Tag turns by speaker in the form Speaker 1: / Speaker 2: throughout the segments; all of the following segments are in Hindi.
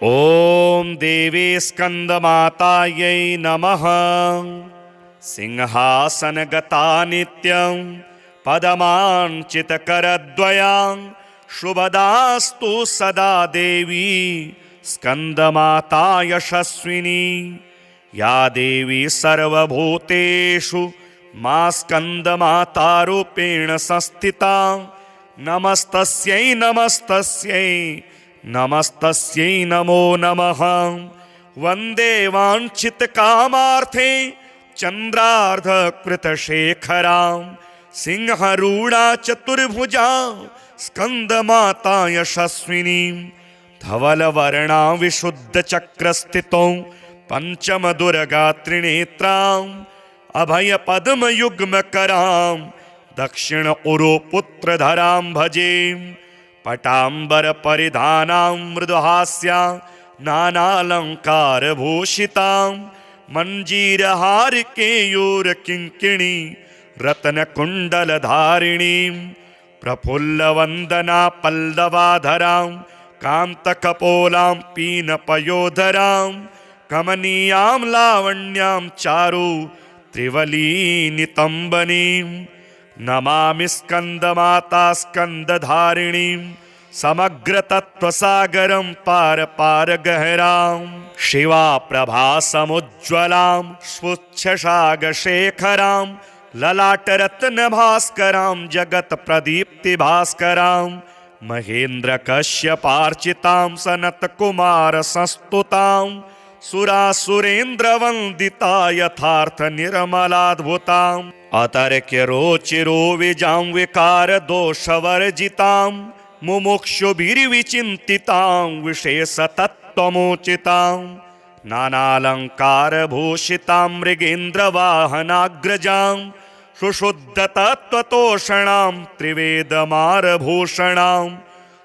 Speaker 1: ॐ देवी स्कन्दमातायै नमः। सिंहासनगता नित्यं पदमाञ्चितकरद्वयां शुभदास्तु सदा देवी स्कन्दमाता यशस्विनी। या देवी सर्वभूतेषु मा स्कन्दमातारूपेण संस्थिता। नमस्तस्यै नमस्तस्यै नमस्तस्यै नमो नमः। वन्दे वाञ्छितकामार्थे चन्द्रार्धकृतशेखरां सिंहरूढा चतुर्भुजा स्कन्दमाता यशस्विनीं। धवलवर्णा विशुद्धचक्रस्थितौ पञ्चमदुर्गा त्रिनेत्राम् अभयपद्मयुग्मकरां दक्षिण उरुपुत्रधरां भजे। पटाम्बरपरिधानां मृदुहास्यां नानालङ्कारभूषितां मञ्जीरहारकेयूरकिङ्किणी रत्नकुण्डलधारिणीं। प्रफुल्लवन्दना पल्लवाधरां कान्तकपोलां पीनपयोधरां कमनीयां लावण्यां चारु त्रिवलीनितम्बनीं। नमामि स्कन्दमाता स्कन्दधारिणीं समग्रतत्त्वसागरं पार पार गहरां। शिवा प्रभासमुज्ज्वलां स्वच्छशागशेखरां ललाटरत्नभास्करां जगत्प्रदीप्तिभास्करां। महेन्द्रकश्यपार्चितां सनत्कुमारसंस्तुतां सुरासुरेन्द्रवन्दिता यथार्थ निर्मलाद्भुताम्। अतर्क्यरोचिरो विजां विकारदोषवर्जितां मुमुक्षुभिर्विचिन्तितां विशेषतत्त्वमोचितां। नानालङ्कारभूषितां मृगेन्द्रवाहनाग्रजां सुशुद्धतत्त्वतोषणां त्रिवेदमारभूषणां।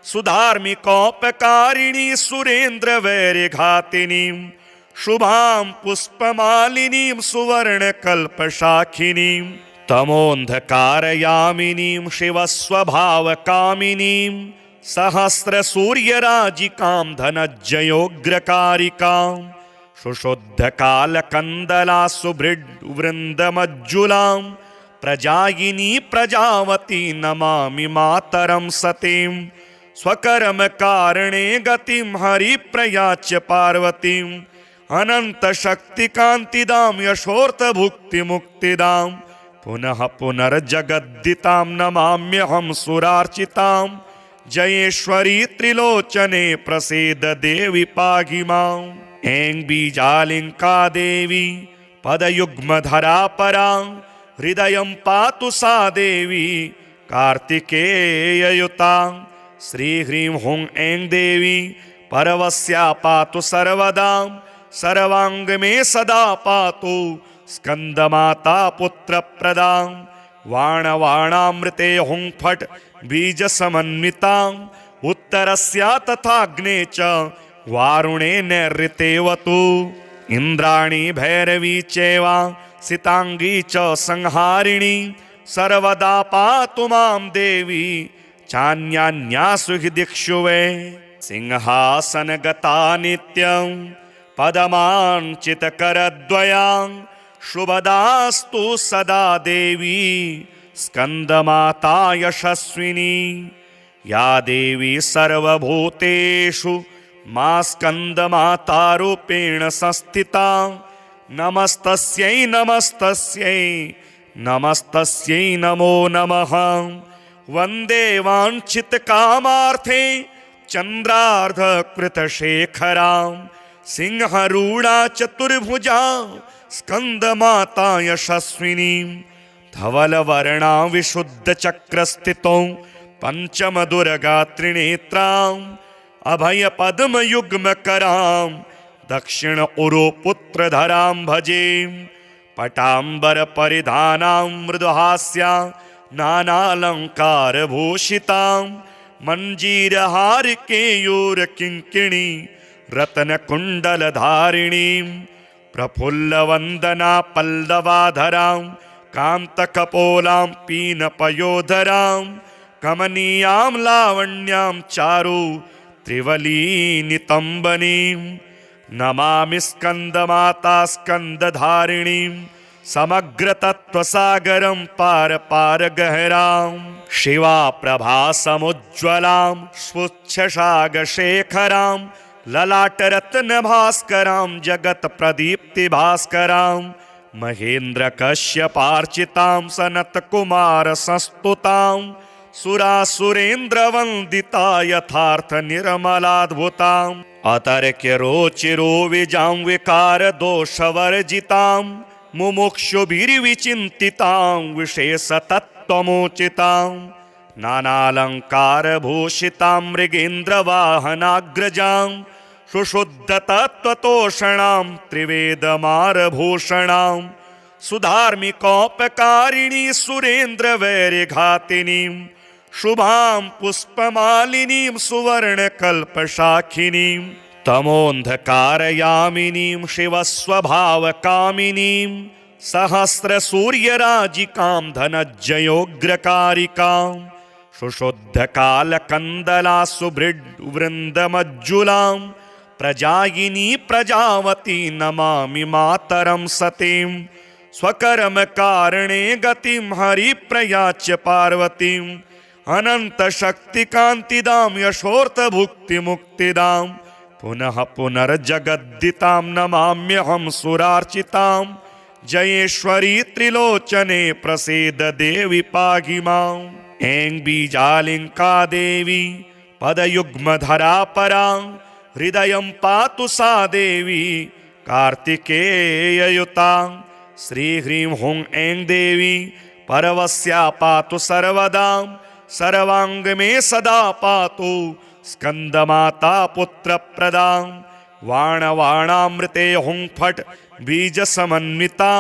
Speaker 1: सुधार्मिकोपकारिणी सुरेन्द्रवैरिघातिनीं शुभां पुष्पमालिनीं सुवर्णकल्पशाखिनीं। तमोऽन्धकारयामिनीं शिवस्वभावकामिनीं सहस्रसूर्यराजिकां धनज्जयोग्रकारिकां। सुशुद्धकालकन्दला सुभृड्वृन्दमज्जुलां प्रजायिनी प्रजावती नमामि मातरं सतीं। स्वकर्मकारणे गतिं हरिप्रयाच्य पार्वतीं अनन्तशक्तिकान्तिदां यशोर्थभुक्तिमुक्तिदां। पुनः पुनर्जगद्दितां नमाम्यहं सुरार्चितां। जयेश्वरी त्रिलोचने प्रसीद देवी पाहि मां। ऐं बीजालिङ्का देवी पदयुग्मधरा परां हृदयं पातु सा देवी कार्तिकेययुतां। श्रीह्रीं हुं ऐं देवी परवस्या पातु सर्वदा। सर्वांग में सदा पातु स्कन्दमाता पुत्रप्रदां। वाणवाणामृते हुं फट् बीजसमन्वितां। उत्तरस्या तथाग्ने च वारुणे नैऋतेवतु। इन्द्राणी भैरवी चैवा सितांगी च संहारिणी। सर्वदा पातु मां देवी चान्यान्यासु हि दिक्षु वै। सिंहासनगता नित्यं पदमाञ्चितकरद्वयां शुभदास्तु सदा देवी स्कन्दमाता यशस्विनी। या देवी सर्वभूतेषु मा स्कन्दमातारूपेण संस्थिता। नमस्तस्यै नमस्तस्यै नमस्तस्यै नमो नमः। वन्दे वाञ्छितकामार्थे चन्द्रार्धकृतशेखरां सिंहरूढा चतुर्भुजा स्कन्दमाता यशस्विनीं। धवलवर्णा विशुद्धचक्रस्थितौ पञ्चमदुर्गा त्रिनेत्राम् अभयपद्मयुग्मकरां दक्षिण उरुपुत्रधरां भजे। पटाम्बरपरिधानां मृदुहास्यां नानालङ्कारभूषितां मञ्जीरहारकेयूरकिङ्किणी रत्नकुण्डलधारिणीं। प्रफुल्लवन्दना पल्लवाधरां कान्तकपोलां पीनपयोधरां कमनीयां लावण्यां चारु त्रिवलीनितम्बनीं नमामि स्कन्दमाता स्कन्दधारिणीं समग्रतत्त्वसागरं पार पार गहरां शिवा प्रभा समुज्ज्वलां स्वच्छशागशेखरां ललाटरत्नभास्करां जगत्प्रदीप्तिभास्करां महेन्द्रकश्यपार्चितां सनत्कुमारसंस्तुतां सुरासुरेन्द्रवन्दिता यथार्थनिर्मलाद्भुताम् अतर्क्यरोचिरोविजां विकारदोषवर्जितां मुमुक्षुभिर्विचिन्तितां विशेषतत्त्वमोचितां नानालङ्कारभूषितां मृगेन्द्रवाहनाग्रजां सुशुद्धतत्त्वतोषणां त्रिवेदमारभूषणां सुधार्मिकोपकारिणी सुरेन्द्रवैर्यघातिनीं शुभां पुष्पमालिनीं सुवर्णकल्पशाखिनीं तमोऽन्धकारयामिनीं शिवस्वभावकामिनीं सहस्रसूर्यराजिकां धनज्जयोग्रकारिकां सुशुद्धकालकन्दला सुभृड्वृन्दमज्जुलां प्रजायिनी प्रजावती नमामि मातरं सतीं स्वकर्मकारणे गतिं हरिप्रयाच्य पार्वतीं अनन्तशक्तिकान्तिदां यशोर्थभुक्तिमुक्तिदां पुनः पुनर्जगद्दितां नमाम्यहं सुरार्चितां जयेश्वरी त्रिलोचने प्रसीद देवि पाहि माम् ऐं बीजालिङ्का देवी पदयुग्मधरा परा हृदयं पातु सा देवी कार्तिकेययुता श्रीह्रीं हुं ऐं देवी परवस्या पातु सर्वदा सर्वांग में सदा पातु स्कंदमाता पुत्रप्रदा वाणवाणामृते हुं फट् बीज समन्विता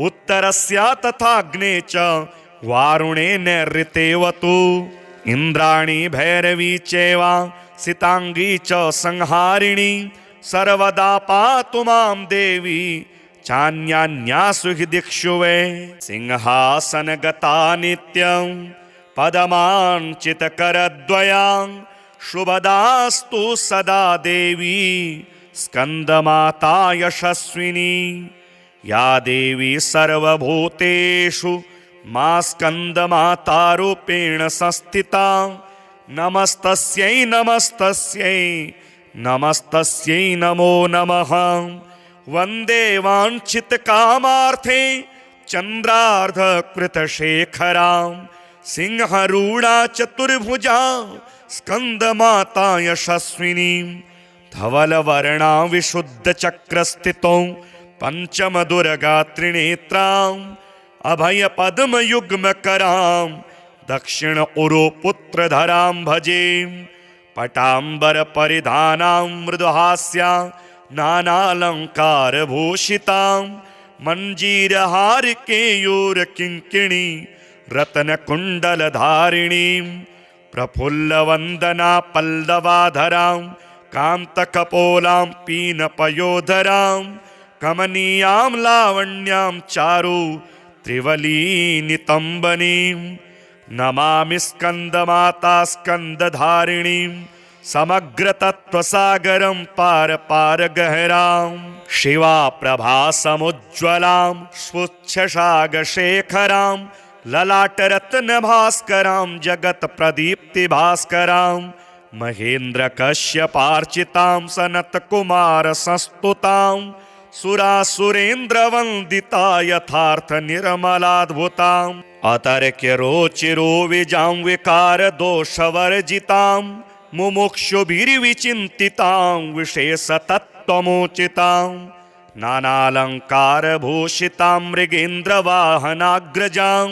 Speaker 1: उत्तरस्या तथाग्ने च वारुणे नैऋतेवतु इंद्राणी भैरवी चैवा सितांगी च संहारिणी सर्वदा पातु मां देवी चान्यान्यासु हि दिक्षु वै सिंहासनगता नित्यं पदमाञ्चितकरद्वयां शुभदास्तु सदा देवी स्कन्दमाता यशस्विनी या देवी सर्वभूतेषु मा स्कन्दमातारूपेण संस्थिता नमस्तस्यै नमस्तस्यै नमस्तस्यै नमो नमः वन्दे वाञ्छितकामार्थे चन्द्रार्धकृतशेखरां सिंहरूढा चतुर्भुजा स्कन्दमाता यशस्विनीं धवलवर्णा विशुद्धचक्रस्थितौ पञ्चमदुर्गा त्रिनेत्रां अभयपद्मयुग्मकरां दक्षिण उरुपुत्रधरां भजे पटाम्बरपरिधानां मृदुहास्यां नानालङ्कारभूषितां मञ्जीरहारकेयूरकिङ्किणी रत्नकुण्डलधारिणीं प्रफुल्लवन्दना पल्लवाधरां कान्तकपोलां पीनपयोधरां कमनीयां लावण्यां चारु त्रिवलीनितम्बनीं नमामि स्कन्दमाता स्कन्दधारिणीं समग्रतत्त्वसागरं पार पार गहरां शिवा प्रभा समुज्ज्वलां स्वच्छशागशेखरां ललाटरत्नभास्करां जगत्प्रदीप्तिभास्करां महेन्द्रकश्यपार्चितां सनत्कुमारसंस्तुतां सुरासुरेन्द्रवन्दिता यथार्थनिर्मलाद्भुताम् अतर्क्यरोचिरोविजां विकारदोषवर्जितां मुमुक्षुभिर्विचिन्तितां विशेषतत्त्वमोचितां नानालङ्कारभूषितां मृगेन्द्रवाहनाग्रजां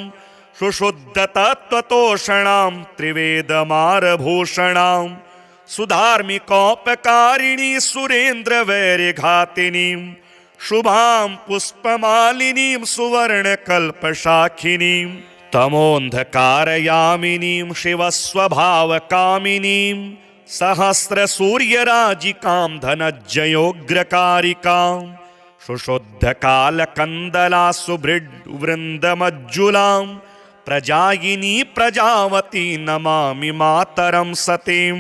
Speaker 1: सुशुद्धतत्त्वतोषणां त्रिवेदमारभूषणां सुधार्मिकोपकारिणी सुरेन्द्रवैर्यघातिनीं शुभां पुष्पमालिनीं सुवर्णकल्पशाखिनीं तमोऽन्धकारयामिनीं शिवस्वभावकामिनीं सहस्रसूर्यराजिकां धनज्जयोग्रकारिकां सुशुद्धकालकन्दला सुभृड्वृन्दमज्जुलां प्रजायिनी प्रजावती नमामि मातरं सतीं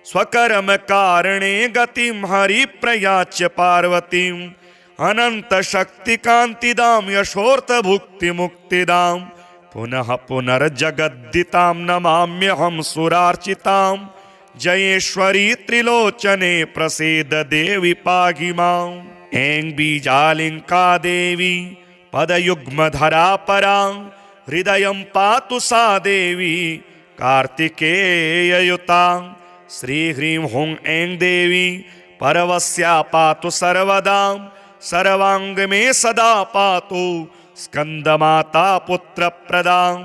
Speaker 1: स्वकर्म कारणे गतिं हरिप्रयाच्य पार्वतीम् अनंत शक्ति कांतिदां यशोर्थ भुक्ति मुक्तिदां पुनः पुनर्जगद्दितां नमाम्यहं सुरार्चितां जयेश्वरी त्रिलोचने प्रसीद देवी पाहि मां। ऐं बीजालिंका देवी पदयुग्मधरा परा हृदयं पातु सा देवी कार्तिकेययुता। श्री ह्रीं हुं ऐं देवी परवस्या पातु सर्वदा सर्वांग में सदा पातु स्कंदमाता पुत्र प्रदां।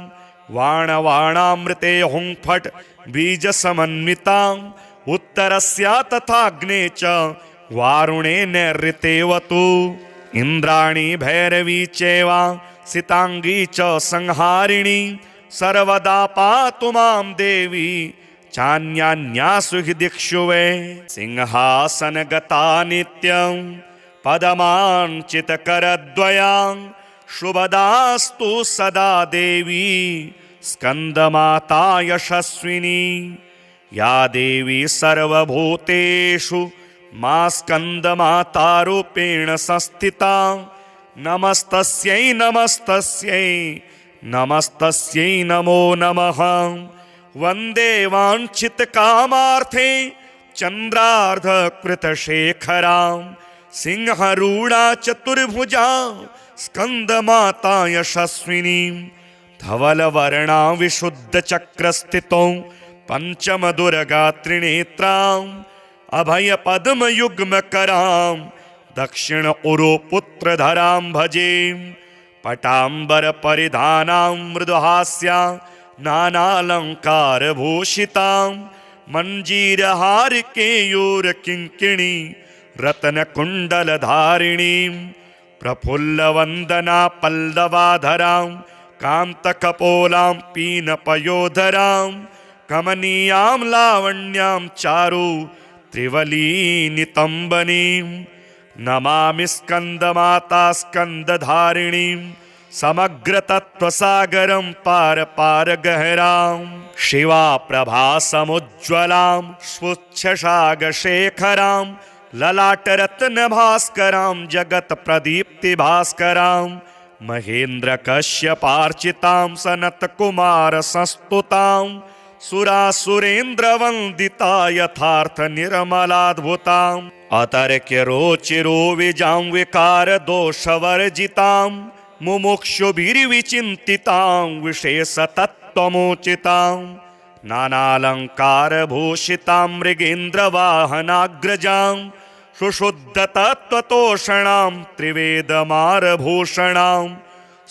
Speaker 1: वाणवाणामृते हुं फट् बीज समन्वितां उत्तरस्या तथाग्ने च वारुणे नैऋतेवतु। इंद्राणी भैरवी चैवा सितांगी च संहारिणी सर्वदा पातु मां देवी चान्यान्यासु हि दिक्षु वै। सिंहासनगता नित्यं पदमाञ्चितकरद्वयां शुभदास्तु सदा देवी स्कंदमाता यशस्विनी। या देवी सर्वभूतेषु मा स्कंदमातारूपेण संस्थिता नमस्तस्यै नमस्तस्यै नमस्तस्यै नमो नमः। वन्दे वाञ्छितकामार्थे चन्द्रार्धकृतशेखरां सिंहरूढा चतुर्भुजा स्कंदमाता यशस्विनीं। धवलवर्णा विशुद्धचक्रस्थितौ पंचमदुर्गा त्रिनेत्रां अभयपद्मयुग्मकरां दक्षिण उरुपुत्रधरां भजे। पटाम्बरपरिधानां मृदुहास्या नानालङ्कारभूषितां मञ्जीरहारकेयूरकिङ्किणी रत्नकुण्डलधारिणीं प्रफुल्लवन्दना पल्लवाधरां कान्तकपोलां पीनपयोधरां कमनीयां लावण्यां चारु त्रिवलीनितम्बनीं। नमामि स्कंदमाता स्कंदधारिणीं समग्रतत्त्वसागरं पार पार गहरां। शिवा प्रभा समुज्ज्वलां स्वच्छशागशेखरां ललाटरत्नभास्करां जगत्प्रदीप्तिभास्करां महेन्द्रकश्यपार्चितां सनत्कुमारसंस्तुतां सुरासुरेन्द्रवन्दिता यथार्थनिर्मलाद्भुताम् अतर्क्यरोचिरोविजां विकारदोषवर्जितां मुमुक्षुभिर्विचिन्तितां विशेषतत्त्वमोचितां नानालङ्कारभूषितां मृगेन्द्रवाहनाग्रजां सुशुद्धतत्त्वतोषणां त्रिवेदमारभूषणां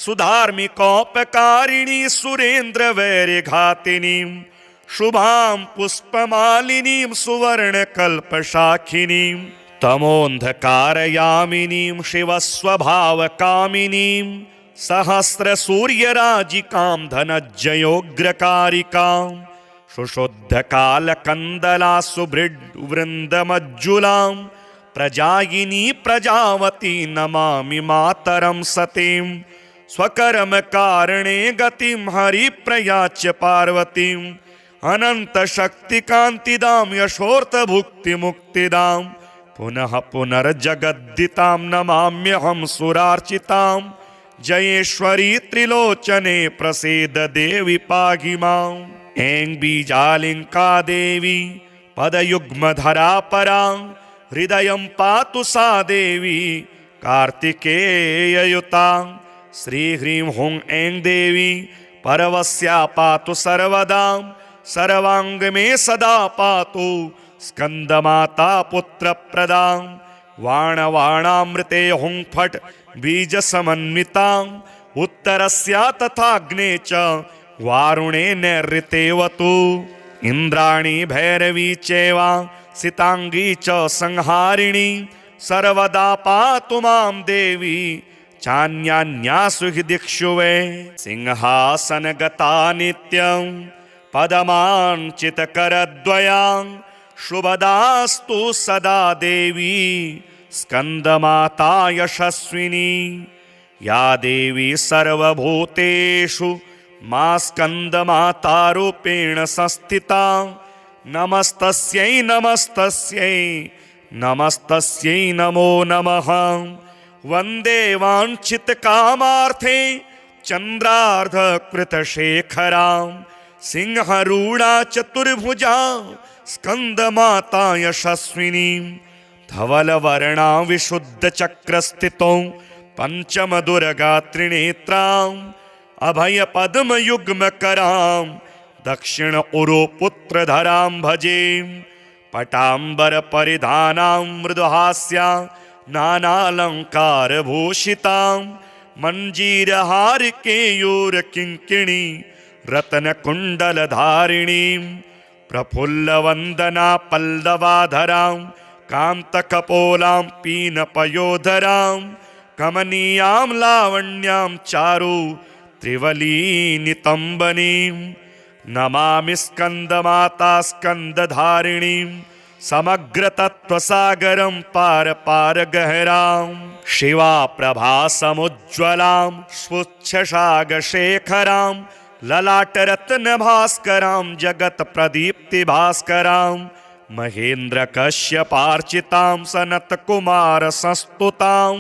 Speaker 1: सुधार्मिकोपकारिणी सुरेन्द्रवैर्यघातिनीं शुभां पुष्पमालिनीं सुवर्णकल्पशाखिनीं तमोन्धकारयामिनीं शिवस्वभावकामिनीं सहस्रसूर्यराजिकां धनज्जयोग्रकारिकां सुशुद्धकालकन्दला सुभृड्वृन्दमज्जुलां प्रजायिनी प्रजावती नमामि मातरं सतीं। स्वकर्म कारणे गतिं हरिप्रयाच्य पार्वतीम् अनंत शक्ति कांतिदां यशोर्थ भुक्ति मुक्तिदां पुनः पुनर्जगद्दितां नमाम्यहं सुरार्चितां जयेश्वरी त्रिलोचने प्रसीद देवी पाहि मां। ऐं बीजालिंका देवी पदयुग्मधरा परा हृदयं पातु सा देवी कार्तिकेययुता। श्री ह्रीं हुं ऐं देवी परवस्या पातु सर्वदा सर्वांग में सदा पातु स्कंदमाता पुत्र प्रदां। वाणवाणामृते हुं फट् बीज समन्वितां उत्तरस्या तथाग्ने च वारुणे नैऋतेवतु। इंद्राणी भैरवी चैवा सितांगी च संहारिणी सर्वदा पातु मां देवी चान्यान्यासु हि दिक्षु वै। सिंहासनगता नित्यं पदमाञ्चितकरद्वयां शुभदास्तु सदा देवी स्कंदमाता यशस्विनी। या देवी सर्वभूतेषु मा स्कंदमातारूपेण संस्थिता नमस्तस्यै नमस्तस्यै नमस्तस्यै नमो नमः। वन्दे वाञ्छितकामार्थे चन्द्रार्धकृतशेखरां सिंहरूढा चतुर्भुजा स्कन्दमाता यशस्विनीं धवलवर्णा विशुद्धचक्रस्थितौ पञ्चमदुर्गा त्रिनेत्राम् अभयपद्मयुग्मकरां दक्षिण उरुपुत्रधरां भजे। पटाम्बरपरिधानां मृदुहास्यां नानालङ्कारभूषितां मञ्जीरहारकेयूरकिङ्किणी रत्नकुण्डलधारिणीं प्रफुल्लवन्दना पल्लवाधरां कान्तकपोलां पीनपयोधरां कमनीयां लावण्यां चारु त्रिवलीनितम्बनीं नमामि स्कन्दमाता स्कन्दधारिणीं समग्रतत्त्वसागरं पार पार गहरां शिवा प्रभासमुज्ज्वलां स्वच्छशागशेखरां ललाटरत्नभास्करां जगत्प्रदीप्तिभास्करां महेन्द्रकश्यपार्चितां सनत्कुमारसंस्तुतां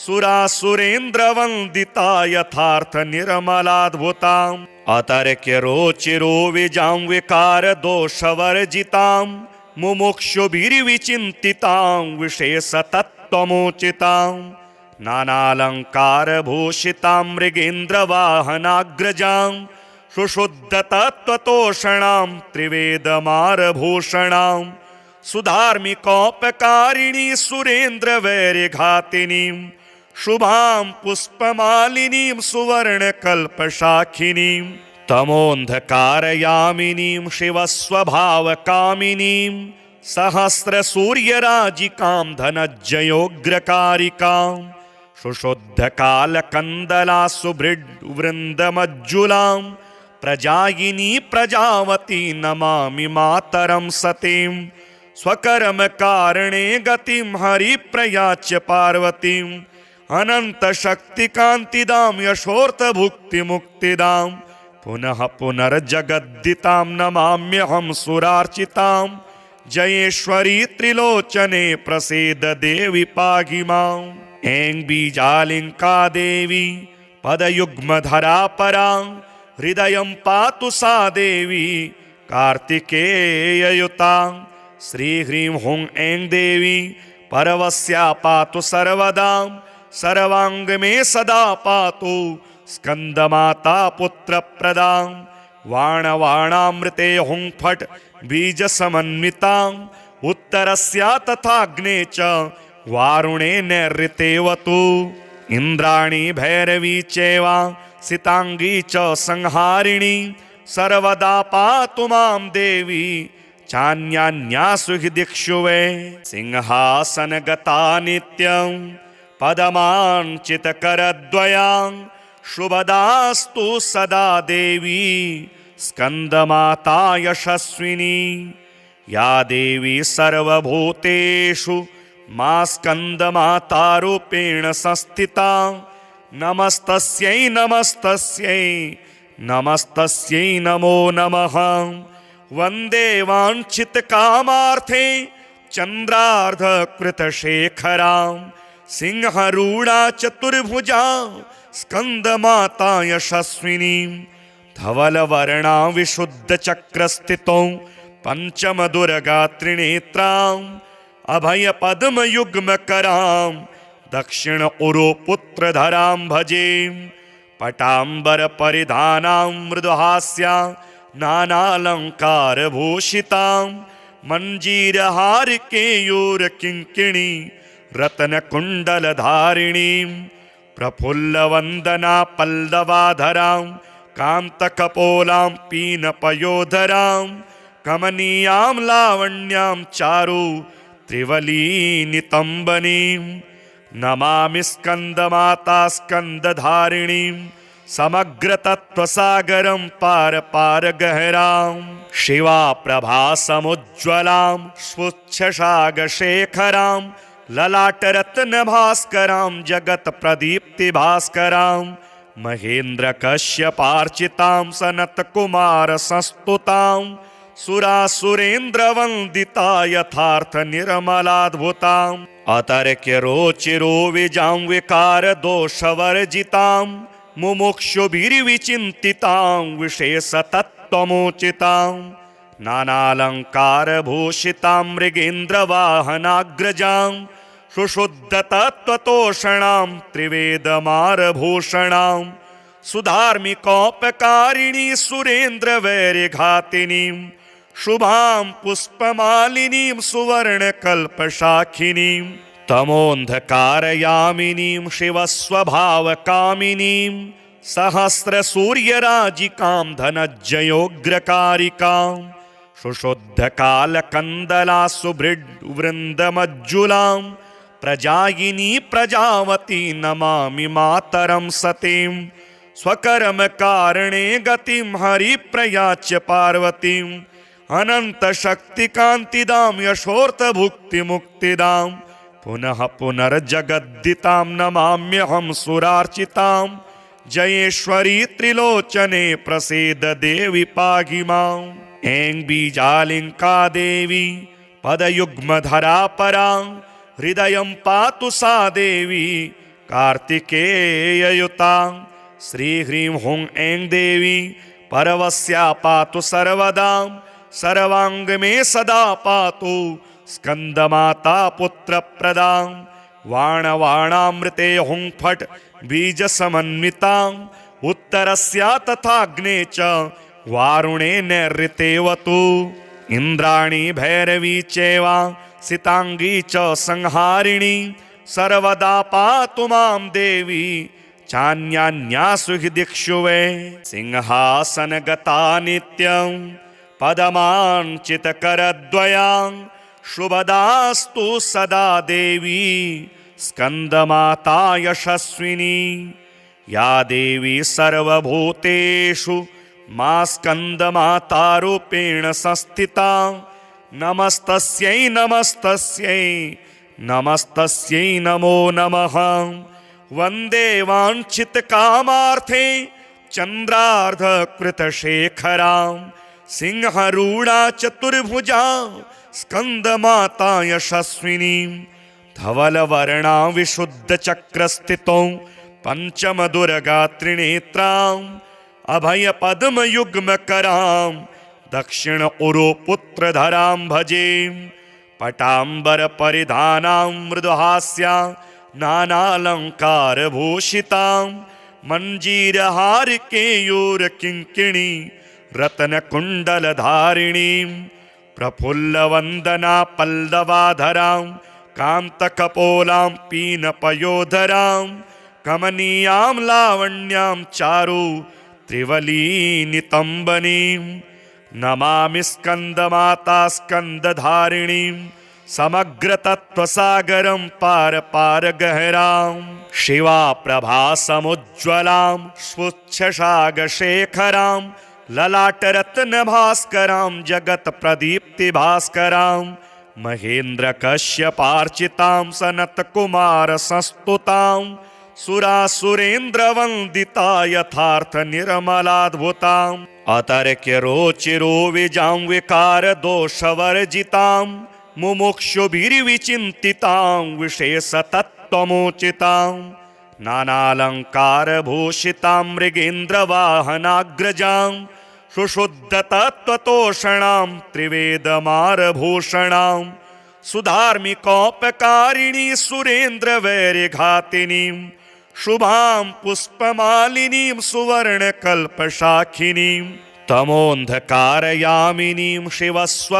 Speaker 1: सुरासुरेन्द्रवन्दिता यथार्थनिर्मलाद्भुताम् अतर्क्यरोचिरोविजां विकारदोषवर्जितां मुमुक्षुभिर्विचिन्तितां विशेषतत्त्वमोचितां नानालङ्कारभूषितां मृगेन्द्रवाहनाग्रजां सुशुद्धतत्त्वतोषणां त्रिवेदमारभूषणां सुधार्मिकोपकारिणी सुरेन्द्रवैर्यघातिनीं शुभां पुष्पमालिनीं सुवर्णकल्पशाखिनीं तमोऽन्धकारयामिनीं शिवस्वभावकामिनीं सहस्रसूर्यराजिकां धनज्जयोग्रकारिकां सुशुद्धकालकन्दला सुभृड्वृन्दमज्जुलां प्रजायिनी प्रजावती नमामि मातरं सतीं स्वकर्मकारणे गतिं हरिप्रयाच्य पार्वतीं अनन्तशक्तिकान्तिदां यशोर्थभुक्तिमुक्तिदां पुनः पुनर्जगद्दितां नमाम्यहं सुरार्चितां जयेश्वरी त्रिलोचने प्रसीद देवि पाहि माम्। ऐं बीजालिङ्का देवी पदयुग्मधरा परां हृदयं पातु सा देवी कार्तिकेययुतां श्रीह्रीं हुं ऐं देवी परवस्या पातु सर्वदा सर्वांग में सदा पातु स्कंदमाता पुत्रप्रदां वाणवाणामृते हुं फट् बीज समन्वितां उत्तरस्या तथाग्ने च वारुणे नैऋतेवतु इंद्राणी भैरवी चैवा सितांगी च संहारिणी सर्वदा पातु मां देवी चान्यान्यासु हि दिक्षु वै सिंहासनगता नित्यं पदमाञ्चितकरद्वयां शुभदास्तु सदा देवी स्कन्दमाता यशस्विनी या देवी सर्वभूतेषु मा स्कन्दमातारूपेण संस्थिता नमस्तस्यै नमस्तस्यै नमस्तस्यै नमो नमः। वन्दे वाञ्छितकामार्थे चन्द्रार्धकृतशेखरां सिंहरूढा चतुर्भुजा स्कन्दमाता यशस्विनीं धवलवर्णा विशुद्धचक्रस्थितौ पञ्चमदुर्गा त्रिनेत्राम् अभयपद्मयुग्मकरां दक्षिण उरुपुत्रधरां भजे। पटाम्बरपरिधानां मृदुहास्यां नानालङ्कारभूषितां मञ्जीरहारकेयूरकिङ्किणी रत्नकुण्डलधारिणीं प्रफुल्लवन्दना पल्लवाधरां कान्तकपोलां पीनपयोधरां कमनीयां लावण्यां चारु त्रिवलीनितम्बनीं नमामि स्कन्दमाता स्कन्दधारिणीं समग्रतत्त्वसागरं पार पार गहरां शिवा प्रभासमुज्ज्वलां स्वच्छशागशेखरां ललाटरत्नभास्करां जगत्प्रदीप्तिभास्करां महेन्द्रकश्यपार्चितां सनत्कुमारसंस्तुतां सुरासुरेन्द्रवन्दिता यथार्थ निर्मलाद्भुताम् अतर्क्य रोचिरो विजां विकार दोषवर्जितां मुमुक्षुभिर्विचिन्तितां विशेष तत्त्वमोचितां नानालङ्कारभूषितां मृगेन्द्रवाहनाग्रजां सुशुद्ध तत्त्वतोषणां त्रिवेदमारभूषणां सुधार्मिकोपकारिणी सुरेन्द्रवैर्यघातिनीं शुभां पुष्पमालिनीं सुवर्णकल्पशाखिनीं तमोऽन्धकारयामिनीं शिवस्वभावकामिनीं सहस्रसूर्यराजिकां धनज्जयोग्रकारिकां सुशुद्धकालकन्दला सुभृड्वृन्दमज्जुलां प्रजायिनी प्रजावती नमामि मातरं सतीं स्वकर्मकारणे गतिं हरिप्रयाच्य पार्वतीम् अनन्तशक्तिकान्तिदां यशोर्थभुक्तिमुक्तिदां पुनः पुनर्जगद्दितां नमाम्यहं सुरार्चितां जयेश्वरी त्रिलोचने प्रसीद देवि पाहि माम् ऐं बीजालिङ्का देवी पदयुग्मधरा परा हृदयं पातु सा देवी कार्तिकेययुता श्रीह्रीं हुं ऐं देवी परवस्या पातु सर्वदा सर्वांग में सदा पातु स्कंदमाता पुत्रप्रदां वाणवाणामृते हुं फट् बीज समन्वितां उत्तरस्या तथाग्ने च वारुणे नैऋतेवतु इंद्राणी भैरवी चैवा सितांगी च संहारिणी सर्वदा पातु मां देवी चान्यान्यासु हि दिक्षु वै सिंहासनगता नित्यं पदमाञ्चितकरद्वयां शुभदास्तु सदा देवी स्कन्दमाता यशस्विनी या देवी सर्वभूतेषु मा स्कन्दमातारूपेण संस्थिता नमस्तस्यै नमस्तस्यै नमस्तस्यै नमो नमः वन्दे वाञ्छितकामार्थे चन्द्रार्धकृतशेखरां सिंहरूढा चतुर्भुजा स्कन्दमाता यशस्विनीं धवलवर्णा विशुद्धचक्रस्थितौ पञ्चमदुर्गा त्रिनेत्राम् अभयपद्मयुग्मकरां दक्षिण उरुपुत्रधरां भजे पटाम्बरपरिधानां मृदुहास्या नानालङ्कारभूषितां मञ्जीरहारकेयूरकिङ्किणी रत्नकुण्डलधारिणीं प्रफुल्लवन्दना पल्लवाधरां कान्तकपोलां पीनपयोधरां कमनीयां लावण्यां चारु त्रिवलीनितम्बनीं नमामि स्कन्दमाता स्कन्दधारिणीं समग्रतत्त्वसागरं पार पार गहरां शिवा प्रभासमुज्ज्वलां स्वच्छशागशेखरां ललाटरत्नभास्करां जगत्प्रदीप्तिभास्करां महेन्द्रकश्यपार्चितां सनत्कुमारसंस्तुतां सुरासुरेन्द्रवन्दिता यथार्थ निर्मलाद्भुताम् अतर्क्य रोचिरो विजां विकार दोषवर्जितां मुमुक्षुभिर्विचिन्तितां विशेष तत्त्वमोचितां नानालङ्कारभूषितां मृगेन्द्रवाहनाग्रजां सुशुद्ध तत्त्वतोषणां त्रिवेदमारभूषणां सुधार्मिकोपकारिणी सुरेन्द्रवैर्यघातिनीं शुभां पुष्पमालिनीं सुवर्णकल्पशाखिनीं तमोऽन्धकारयामिनीं शिवस्वभावकामिनीं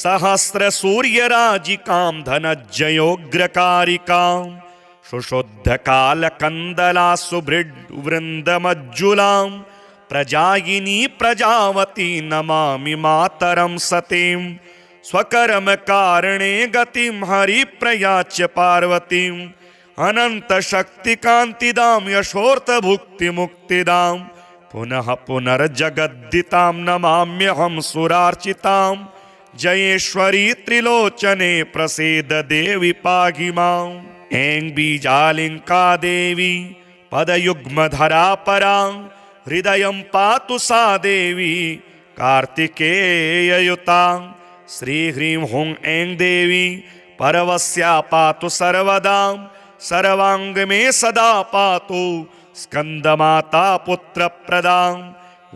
Speaker 1: सहस्रसूर्यराजिकां धनज्जयोग्रकारिकां सुशुद्धकालकन्दला सुभृड्वृन्दमज्जुलां प्रजायिनी प्रजावती नमामि मातरं सतीं स्वकर्मकारणे गतिं हरिप्रयाच्य पार्वतीम् अनन्तशक्तिकान्तिदां यशोर्थभुक्तिमुक्तिदां पुनः पुनर्जगद्दितां नमाम्यहं सुरार्चितां जयेश्वरी त्रिलोचने प्रसीद देवि पाहि माम् ऐं बीजालिङ्का देवी पदयुग्मधरा परा हृदयं पातु सा देवी कार्तिकेययुतां श्री ह्रीं हुं ऐं देवी परवस्या पातु सर्वदां सर्वांग मे सदा पातु स्कंदमाता पुत्रप्रदां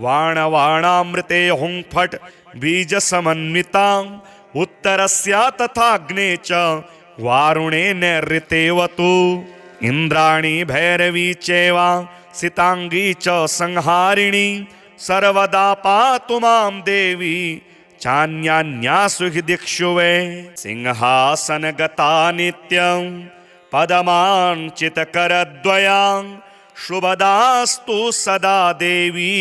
Speaker 1: वाणवाणामृते हुं फट् बीजसमन्वितां उत्तरस्या तथाग्ने च वारुणे नैऋतेवतु इंद्राणी भैरवी चैवा सितांगी च संहारिणी सर्वदा पातु मां देवी चान्यान्यासु हि दिक्षु वै सिंहासनगता नित्यं पदमाञ्चितकरद्वयां शुभदास्तु सदा देवी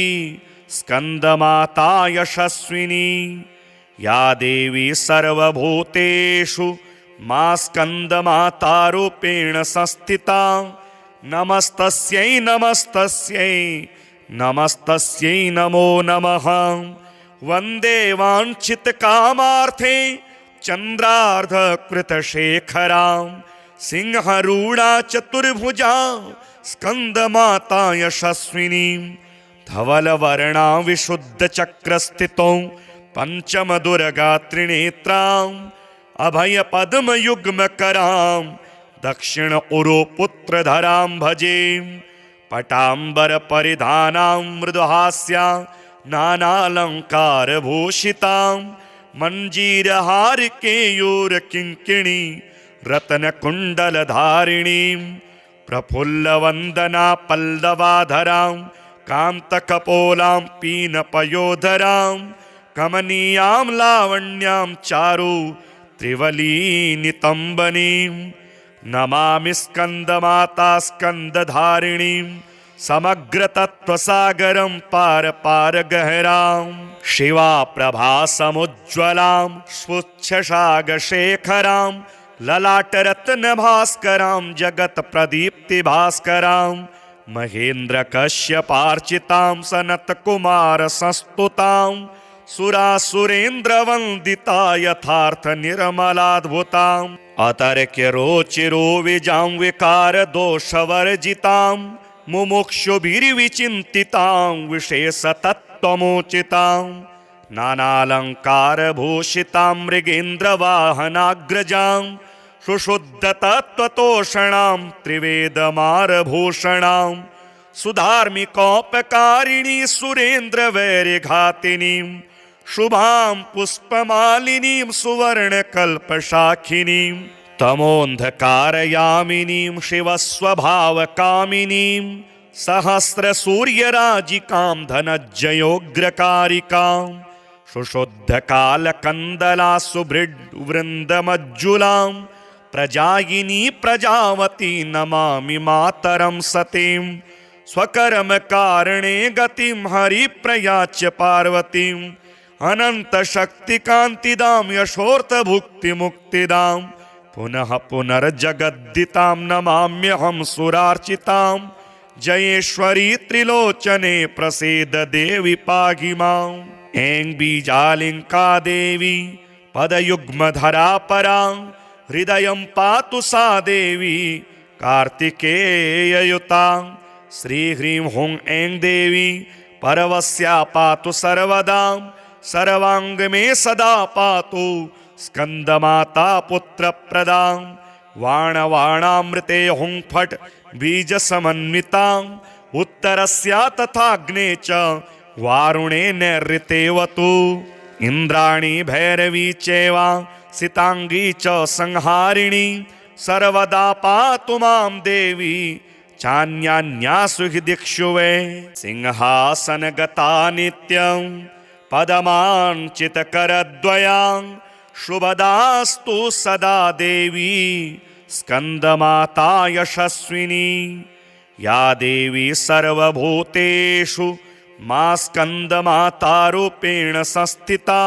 Speaker 1: स्कंदमाता यशस्विनी या देवी सर्वभूतेषु मा स्कंदमातारूपेण संस्थिता नमस्तस्यै नमस्तस्यै नमस्तस्यै नमो नमः वन्दे वाञ्छितकामार्थे चन्द्रार्धकृतशेखरां सिंहरूढा चतुर्भुजा स्कन्दमाता यशस्विनीं धवलवर्णा विशुद्धचक्रस्थितौ पञ्चमदुर्गा त्रिनेत्राम् अभयपद्मयुग्मकरां दक्षिण उरुपुत्रधरां भजे पटाम्बरपरिधानां मृदुहास्यां नानालङ्कारभूषितां मञ्जीरहारकेयूरकिङ्किणी रत्नकुण्डलधारिणीं प्रफुल्लवन्दना पल्लवाधरां कान्तकपोलां पीनपयोधरां कमनीयां लावण्यां चारु त्रिवलीनितम्बनीं नमामि स्कन्दमाता स्कन्दधारिणीं समग्रतत्त्वसागरं पार पार गहरां शिवा प्रभासमुज्ज्वलां स्वच्छशागशेखरां ललाटरत्नभास्करां जगत्प्रदीप्तिभास्करां महेन्द्रकश्यपार्चितां सनत्कुमारसंस्तुतां सुरासुरेन्द्रवन्दिता यथार्थनिर्मलाद्भुताम् अतर्क्यरोचिरो विजां विकारदोषवर्जितां मुमुक्षुभिर्विचिन्तितां विशेषतत्त्वमोचितां नानालङ्कारभूषितां मृगेन्द्रवाहनाग्रजां सुशुद्धतत्त्वतोषणां त्रिवेदमारभूषणां सुधार्मिकोपकारिणी सुरेन्द्रवैर्यघातिनीं शुभां पुष्पमालिनीं सुवर्णकल्पशाखिनीं तमोऽन्धकारयामिनीं शिवस्वभावकामिनीं सहस्रसूर्यराजिकां धनज्जयोग्रकारिकां सुशुद्धकालकन्दला सुभृड्वृन्दमज्जुलां प्रजायिनी प्रजावती नमामि मातरं सतीं स्वकर्मकारणे गतिं हरिप्रयाच्य पार्वतीं अनन्तशक्तिकान्तिदां यशोर्थभुक्तिमुक्तिदां पुनः पुनर्जगद्दितां नमाम्यहं सुरार्चितां जयेश्वरी त्रिलोचने प्रसीद देवी पाहि माम् ऐं बीजालिङ्का देवी पदयुग्मधरा परां हृदयं पातु सा देवी कार्तिकेययुतां श्री ह्रीं हुं ऐं देवी परवस्या पातु सर्वदां सर्वांग मे सदा पातु स्कंदमाता पुत्रप्रदां वाणवाणामृते हुं फट् बीजसमन्वितां उत्तरस्या तथाग्ने च वारुणे नैऋतेवतु इंद्राणी भैरवी चैवा सितांगी च संहारिणी सर्वदा पातु मां देवी चान्यान्यासु हि दिक्षु वै सिंहासनगता नित्यं पदमाञ्चितकरद्वयां शुभदास्तु सदा देवी स्कन्दमाता यशस्विनी या देवी सर्वभूतेषु मा स्कन्दमातारूपेण संस्थिता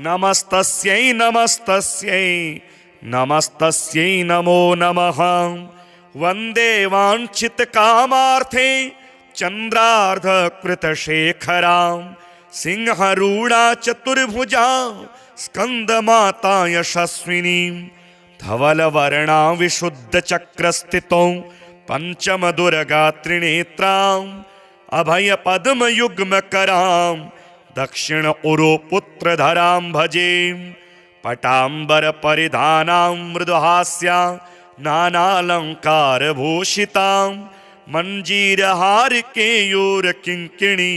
Speaker 1: नमस्तस्यै नमस्तस्यै नमस्तस्यै नमो नमः वन्दे वाञ्छितकामार्थे चन्द्रार्धकृतशेखरां सिंहरूढा चतुर्भुजा स्कन्दमाता यशस्विनीं धवलवर्णा विशुद्धचक्रस्थितौ पञ्चमदुर्गा त्रिनेत्राम् अभयपद्मयुग्मकरां दक्षिण उरु पुत्रधरां भजे पटाम्बर परिधानां मृदुहास्या नानालंकारभूषितां मंजीरहार केयूर किंकिणी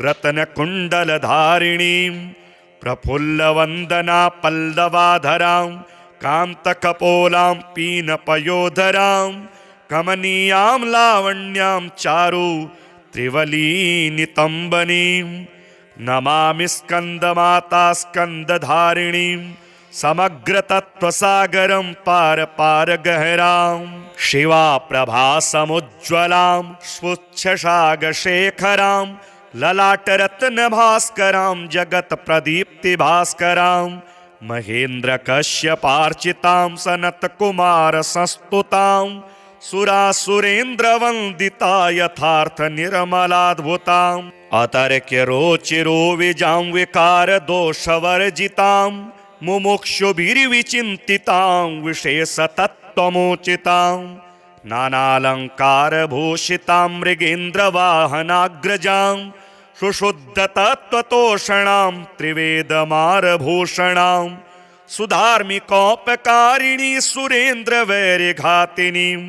Speaker 1: रत्नकुण्डलधारिणीं प्रफुल्लवन्दना पल्लवाधरां कान्तकपोलां पीनपयोधरां कमनीयां लावण्यां चारु त्रिवलीनितम्बनीं नमामि स्कन्दमाता स्कन्दधारिणीं समग्रतत्त्वसागरं पार पार गहरां शिवा प्रभासमुज्ज्वलां स्वच्छशागशेखरां ललाटरत्नभास्करां जगत्प्रदीप्तिभास्करां महेन्द्रकश्यपार्चितां सनत्कुमारसंस्तुतां सुरासुरेन्द्रवन्दिता यथार्थनिर्मलाद्भुताम् अतर्क्यरोचिरोविजां विकारदोषवर्जितां मुमुक्षुभिर्विचिन्तितां विशेषतत्त्वमोचितां नानालङ्कारभूषितां मृगेन्द्रवाहनाग्रजां सुशुद्धतत्त्वतोषणां त्रिवेदमारभूषणां सुधार्मिकोपकारिणी सुरेन्द्रवैर्यघातिनीं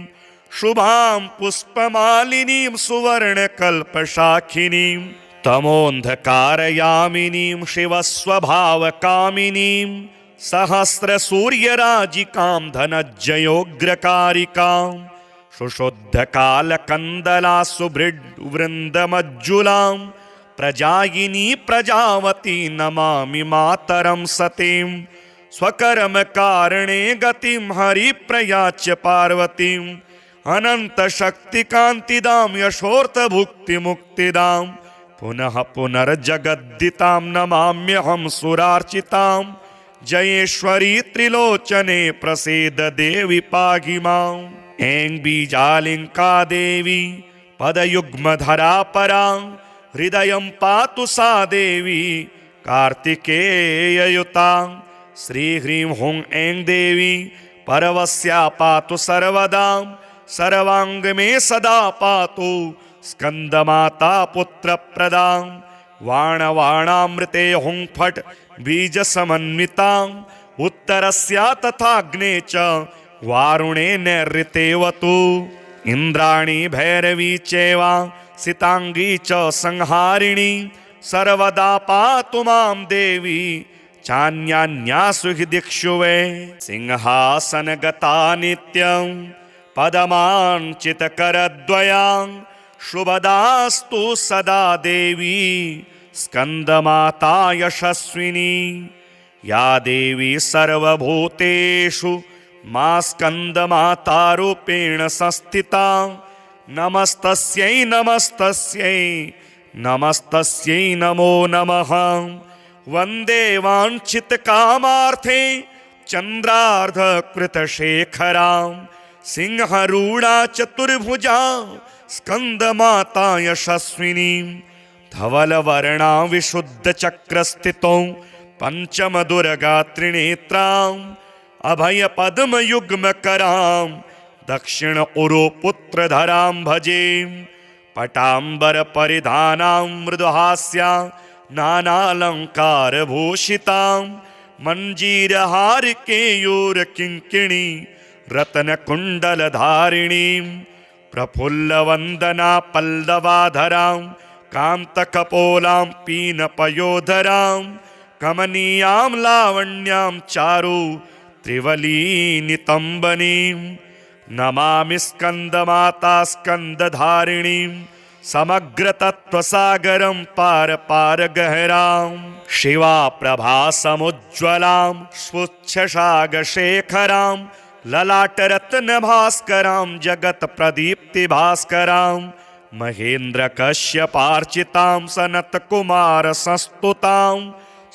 Speaker 1: शुभां पुष्पमालिनीं सुवर्णकल्पशाखिनीं तमोऽन्धकारयामिनीं शिवस्वभावकामिनीं सहस्रसूर्यराजिकां धनज्जयोग्रकारिकां सुशुद्धकालकन्दला सुभृड्वृन्दमज्जुलां प्रजायिनी प्रजावती नमामि मातरं सतीं स्वकर्मकारणे गतिं हरिप्रयाच्य पार्वतीं अनन्तशक्तिकान्तिदां यशोर्थभुक्तिमुक्तिदां पुनः पुनर्जगद्दितां नमाम्यहं सुरार्चितां जयेश्वरी त्रिलोचने प्रसीद देवि पाहि माम् ऐं बीजालिङ्का देवी पदयुग्मधरा परां हृदयं पातु सा देवी कार्तिकेययुतां श्रीह्रीं हुं ऐं देवी परवस्या पातु सर्वदा सर्वांग में सदा पातु स्कंदमाता पुत्रप्रदां वाणवाणामृते हुं फट् बीज समन्वितां उत्तरस्या तथाग्ने च वारुणे नैऋतेवतु इंद्राणी भैरवी चैवा सितांगी च संहारिणी सर्वदा पातु मां देवी चान्यान्यासु हि दिक्षु वै सिंहासनगता नित्यं पदमाञ्चितकरद्वयां शुभदास्तु सदा देवी स्कन्दमाता यशस्विनी या देवी सर्वभूतेषु मा स्कन्दमातारूपेण संस्थिता नमस्तस्यै नमस्तस्यै नमस्तस्यै नमो नमः वन्दे वाञ्छितकामार्थे चन्द्रार्धकृतशेखरां सिंहरूढा चतुर्भुजा स्कन्दमाता यशस्विनीं धवलवर्णा विशुद्धचक्रस्थितौ पञ्चमदुर्गा त्रिनेत्राम् अभयपद्मयुग्मकरां दक्षिण उरु पुत्रधरां भजे पटाम्बरपरिधानां मृदुहास्या नानालङ्कारभूषितां मञ्जीरहारकेयूरकिङ्किणी रत्नकुण्डलधारिणीं प्रफुल्लवन्दना पल्लवाधरां कान्तकपोलां पीनपयोधरां कमनीयां लावण्यां चारु त्रिवलीनितम्बनीं नमामि स्कन्दमाता स्कन्दधारिणीं समग्रतत्त्वसागरं पार पार गहरां शिवा प्रभासमुज्ज्वलां स्वच्छशागशेखरां ललाटरत्नभास्करां जगत्प्रदीप्तिभास्करां महेन्द्रकश्यपार्चितां सनत्कुमारसंस्तुतां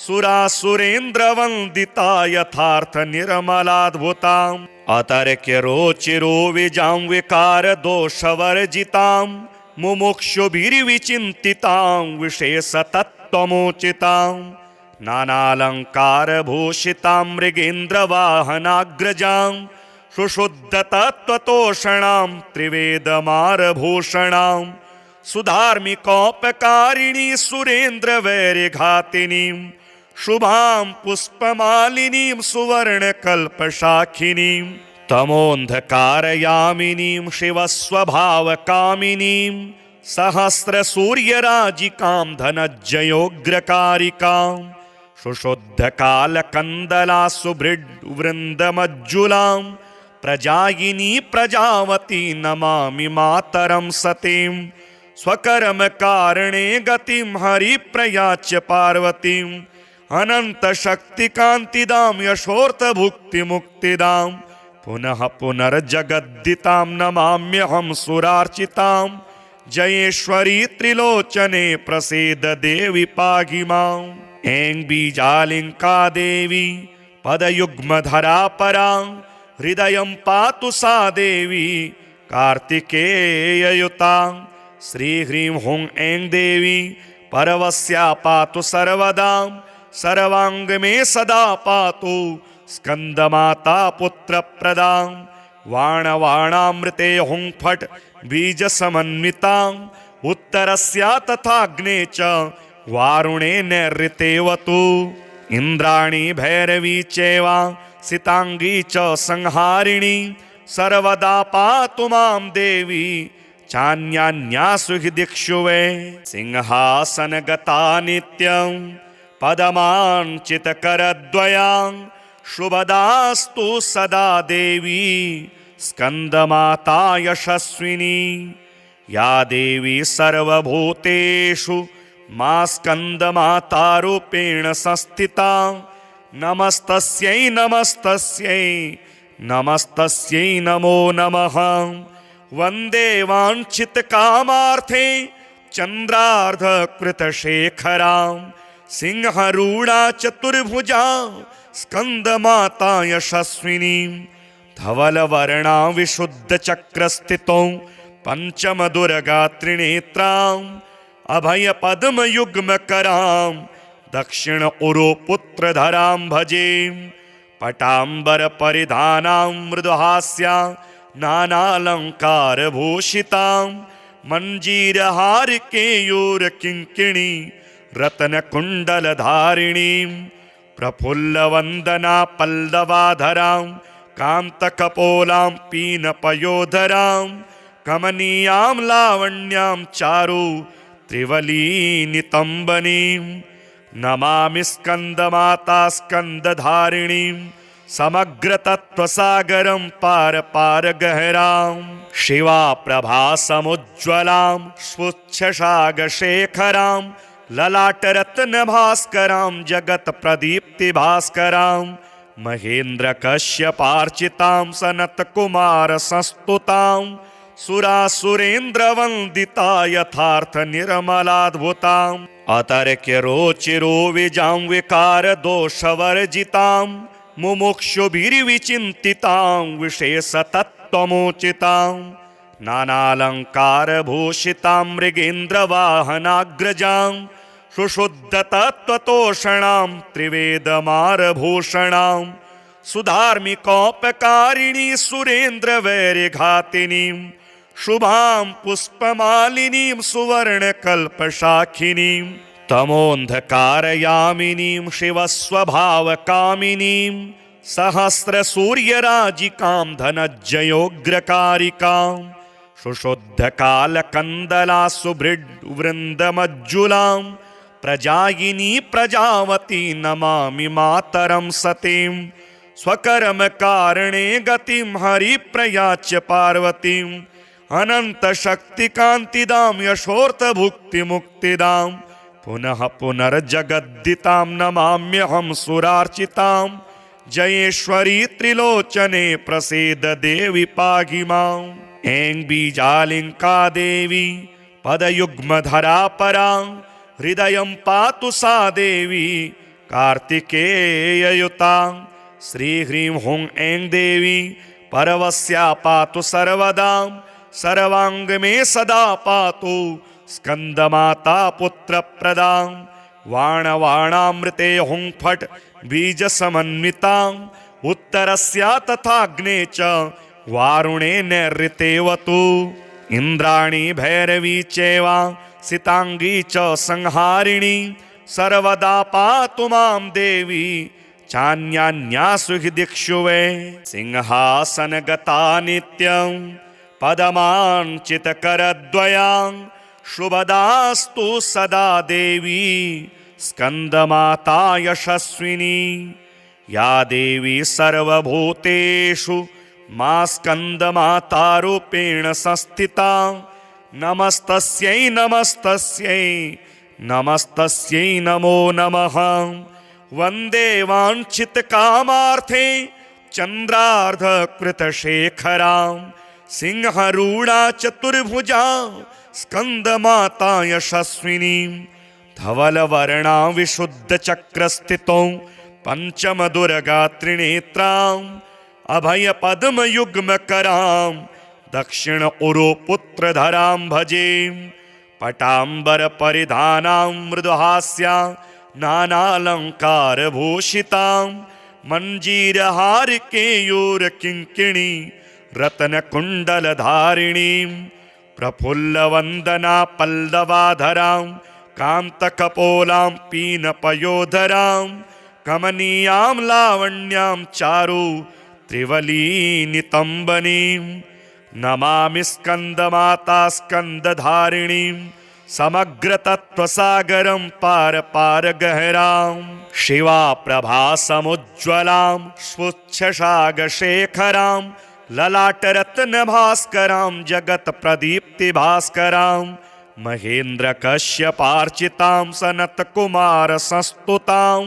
Speaker 1: सुरासुरेन्द्रवन्दिता यथार्थनिर्मलाद्भुताम् अतर्क्यरोचिरोविजां विकारदोषवर्जितां मुमुक्षुभिर्विचिन्तितां विशेषतत्त्वमोचितां नानालङ्कारभूषितां मृगेन्द्रवाहनाग्रजां सुशुद्धतत्त्वतोषणां त्रिवेदमारभूषणां सुधार्मिकोपकारिणी सुरेन्द्रवैर्यघातिनीं शुभां पुष्पमालिनीं सुवर्णकल्पशाखिनीं तमोऽन्धकारयामिनीं शिवस्वभावकामिनीं सहस्रसूर्यराजिकां धनज्जयोग्रकारिकां शुशुद्धकालकन्दला सुभृड्वृन्दमज्जुलां प्रजायिनी प्रजावती नमामि मातरं सतीं स्वकर्मकारणे गतिं हरिप्रयाच्य पार्वतीम् अनन्तशक्तिकान्तिदां यशोर्थभुक्तिमुक्तिदां पुनः पुनर्जगद्दितां नमाम्यहं सुरार्चितां जयेश्वरी त्रिलोचने प्रसीद देवि पाहि माम् ऐं बीजालिङ्का देवी पदयुग्मधरा परां हृदयं पातु सा देवी कार्तिकेययुतां श्रीह्रीं हुं ऐं देवी परवस्या पातु सर्वदां सर्वांग में सदा पातु स्कंदमाता पुत्रप्रदां वाणवाणामृते हुं फट् बीज समन्वितां उत्तरस्या तथाग्ने च वारुणे नैऋतेवतु इंद्राणी भैरवी चैवा सितांगी च संहारिणी सर्वदा पातु मां देवी चान्यान्यासु हि दिक्षु वै सिंहासनगता नित्यं पदमाञ्चितकरद्वयां शुभदास्तु सदा देवी स्कन्दमाता यशस्विनी या देवी सर्वभूतेषु मा स्कन्दमातारूपेण संस्थिता नमस्तस्यै नमस्तस्यै नमस्तस्यै नमो नमः वन्दे वाञ्छितकामार्थे चन्द्रार्धकृतशेखरां सिंहरूढा चतुर्भुजा स्कन्दमाता यशस्विनीं धवलवर्णा विशुद्धचक्रस्थितौ पञ्चमदुर्गा त्रिनेत्राम् अभयपद्मयुग्मकरां दक्षिण उरुपुत्रधरां भजे पटाम्बरपरिधानां मृदुहास्या नानालङ्कारभूषितां मञ्जीरहारकेयूरकिङ्किणी रत्नकुण्डलधारिणीं प्रफुल्लवन्दना पल्लवाधरां कान्तकपोलां पीनपयोधरां कमनीयां लावण्यां चारु त्रिवलीनितम्बनीं नमामि स्कन्दमाता स्कन्दधारिणीं समग्रतत्त्वसागरं पार पार गहरां शिवा प्रभासमुज्ज्वलां स्वच्छशागशेखरां ललाटरत्नभास्करां जगत्प्रदीप्तिभास्करां महेन्द्रकश्यपार्चितां सनत्कुमारसंस्तुतां सुरासुरेन्द्रवन्दिता यथार्थनिर्मलाद्भुताम् अतर्क्यरोचिरोविजां विकारदोषवर्जितां मुमुक्षुभिर्विचिन्तितां विशेषतत्त्वमोचितां नानालङ्कारभूषितां मृगेन्द्रवाहनाग्रजां सुशुद्धतत्त्वतोषणां त्रिवेदमारभूषणां सुधार्मिकोपकारिणी सुरेन्द्रवैर्यघातिनीं शुभां पुष्पमालिनीं सुवर्णकल्पशाखिनीं तमोऽन्धकारयामिनीं शिवस्वभावकामिनीं सहस्रसूर्यराजिकां धनज्जयोग्रकारिकां शुशुद्धकालकन्दला सुभृड्वृन्दमज्जुलां प्रजायिनी प्रजावती नमामि मातरं सतीं स्वकर्मकारणे गतिं हरिप्रयाच्य पार्वतीम् अनन्तशक्तिकान्तिदां यशोर्थभुक्तिमुक्तिदां पुनः पुनर्जगद्दितां नमाम्यहं सुरार्चितां जयेश्वरी त्रिलोचने प्रसीद देवि पाहि माम् ऐं बीजालिङ्का देवी पदयुग्मधरा परां हृदयं पातु सा देवी कार्तिकेययुतां श्रीह्रीं हुं ऐं देवी परवस्या पातु सर्वदां सर्वांग में सदा पातु स्कंदमाता पुत्रप्रदां वाणवाणामृते हुं फट् बीज समन्वितां उत्तरस्या तथाग्ने च वारुणे नैऋतेवतु इंद्राणी भैरवी चैवा सितांगी च संहारिणी सर्वदा पातु मां देवी चान्यान्यासु हि दिक्षु वै सिंहासनगता नित्यं पदमाञ्चितकरद्वयां शुभदास्तु सदा देवी स्कन्दमाता यशस्विनी या देवी सर्वभूतेषु मा स्कन्दमातारूपेण संस्थिता नमस्तस्यै नमस्तस्यै नमस्तस्यै नमो नमः वन्दे वाञ्छितकामार्थे चन्द्रार्धकृतशेखरां सिंहरूढा चतुर्भुजा स्कन्दमाता यशस्विनीं धवलवर्णा विशुद्धचक्रस्थितौ पञ्चमदुर्गा त्रिनेत्राम् अभयपद्मयुग्मकरां दक्षिण उरुपुत्रधरां भजे पटाम्बरपरिधानां मृदुहास्यां नानालङ्कारभूषितां मञ्जीरहारकेयूरकिङ्किणी रत्नकुण्डलधारिणीं प्रफुल्लवन्दना पल्लवाधरां कान्तकपोलां पीनपयोधरां कमनीयां लावण्यां चारु त्रिवलीनितम्बनीं नमामि स्कन्दमाता स्कन्दधारिणीं समग्रतत्त्वसागरं पार पार गहरां शिवा प्रभासमुज्ज्वलां स्वच्छशागशेखरां ललाटरत्नभास्करां जगत्प्रदीप्तिभास्करां महेन्द्रकश्यपार्चितां सनत्कुमारसंस्तुतां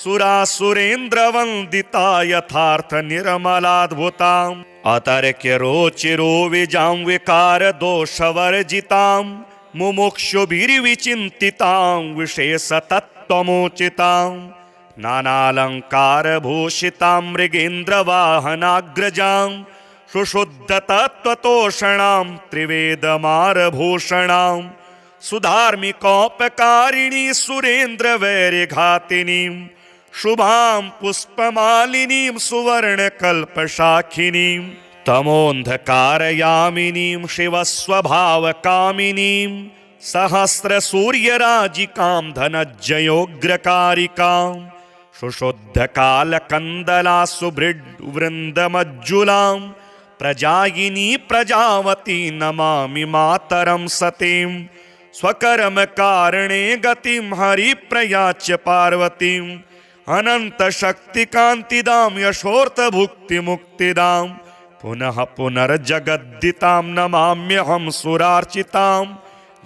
Speaker 1: सुरासुरेन्द्रवन्दिता यथार्थनिर्मलाद्भुताम् अतर्क्यरोचिरो विजां विकारदोषवर्जितां मुमुक्षुभिर्विचिन्तितां विशेषतत्त्वमोचितां नानालङ्कारभूषितां मृगेन्द्रवाहनाग्रजां सुशुद्धतत्त्वतोषणां त्रिवेदमारभूषणां सुधार्मिकोपकारिणी सुरेन्द्रवैर्यघातिनीं शुभां पुष्पमालिनीं सुवर्णकल्पशाखिनीं तमोऽन्धकारयामिनीं शिवस्वभावकामिनीं सहस्रसूर्यराजिकां धनज्जयोग्रकारिकां सुशुद्धकालकन्दला सुभृड्वृन्दमज्जुलां प्रजायिनी प्रजावती नमामि मातरं सतीं स्वकर्मकारणे गतिं हरिप्रयाच्य पार्वतीम् अनन्तशक्तिकान्तिदां यशोर्थभुक्तिमुक्तिदां पुनः पुनर्जगद्दितां नमाम्यहं सुरार्चितां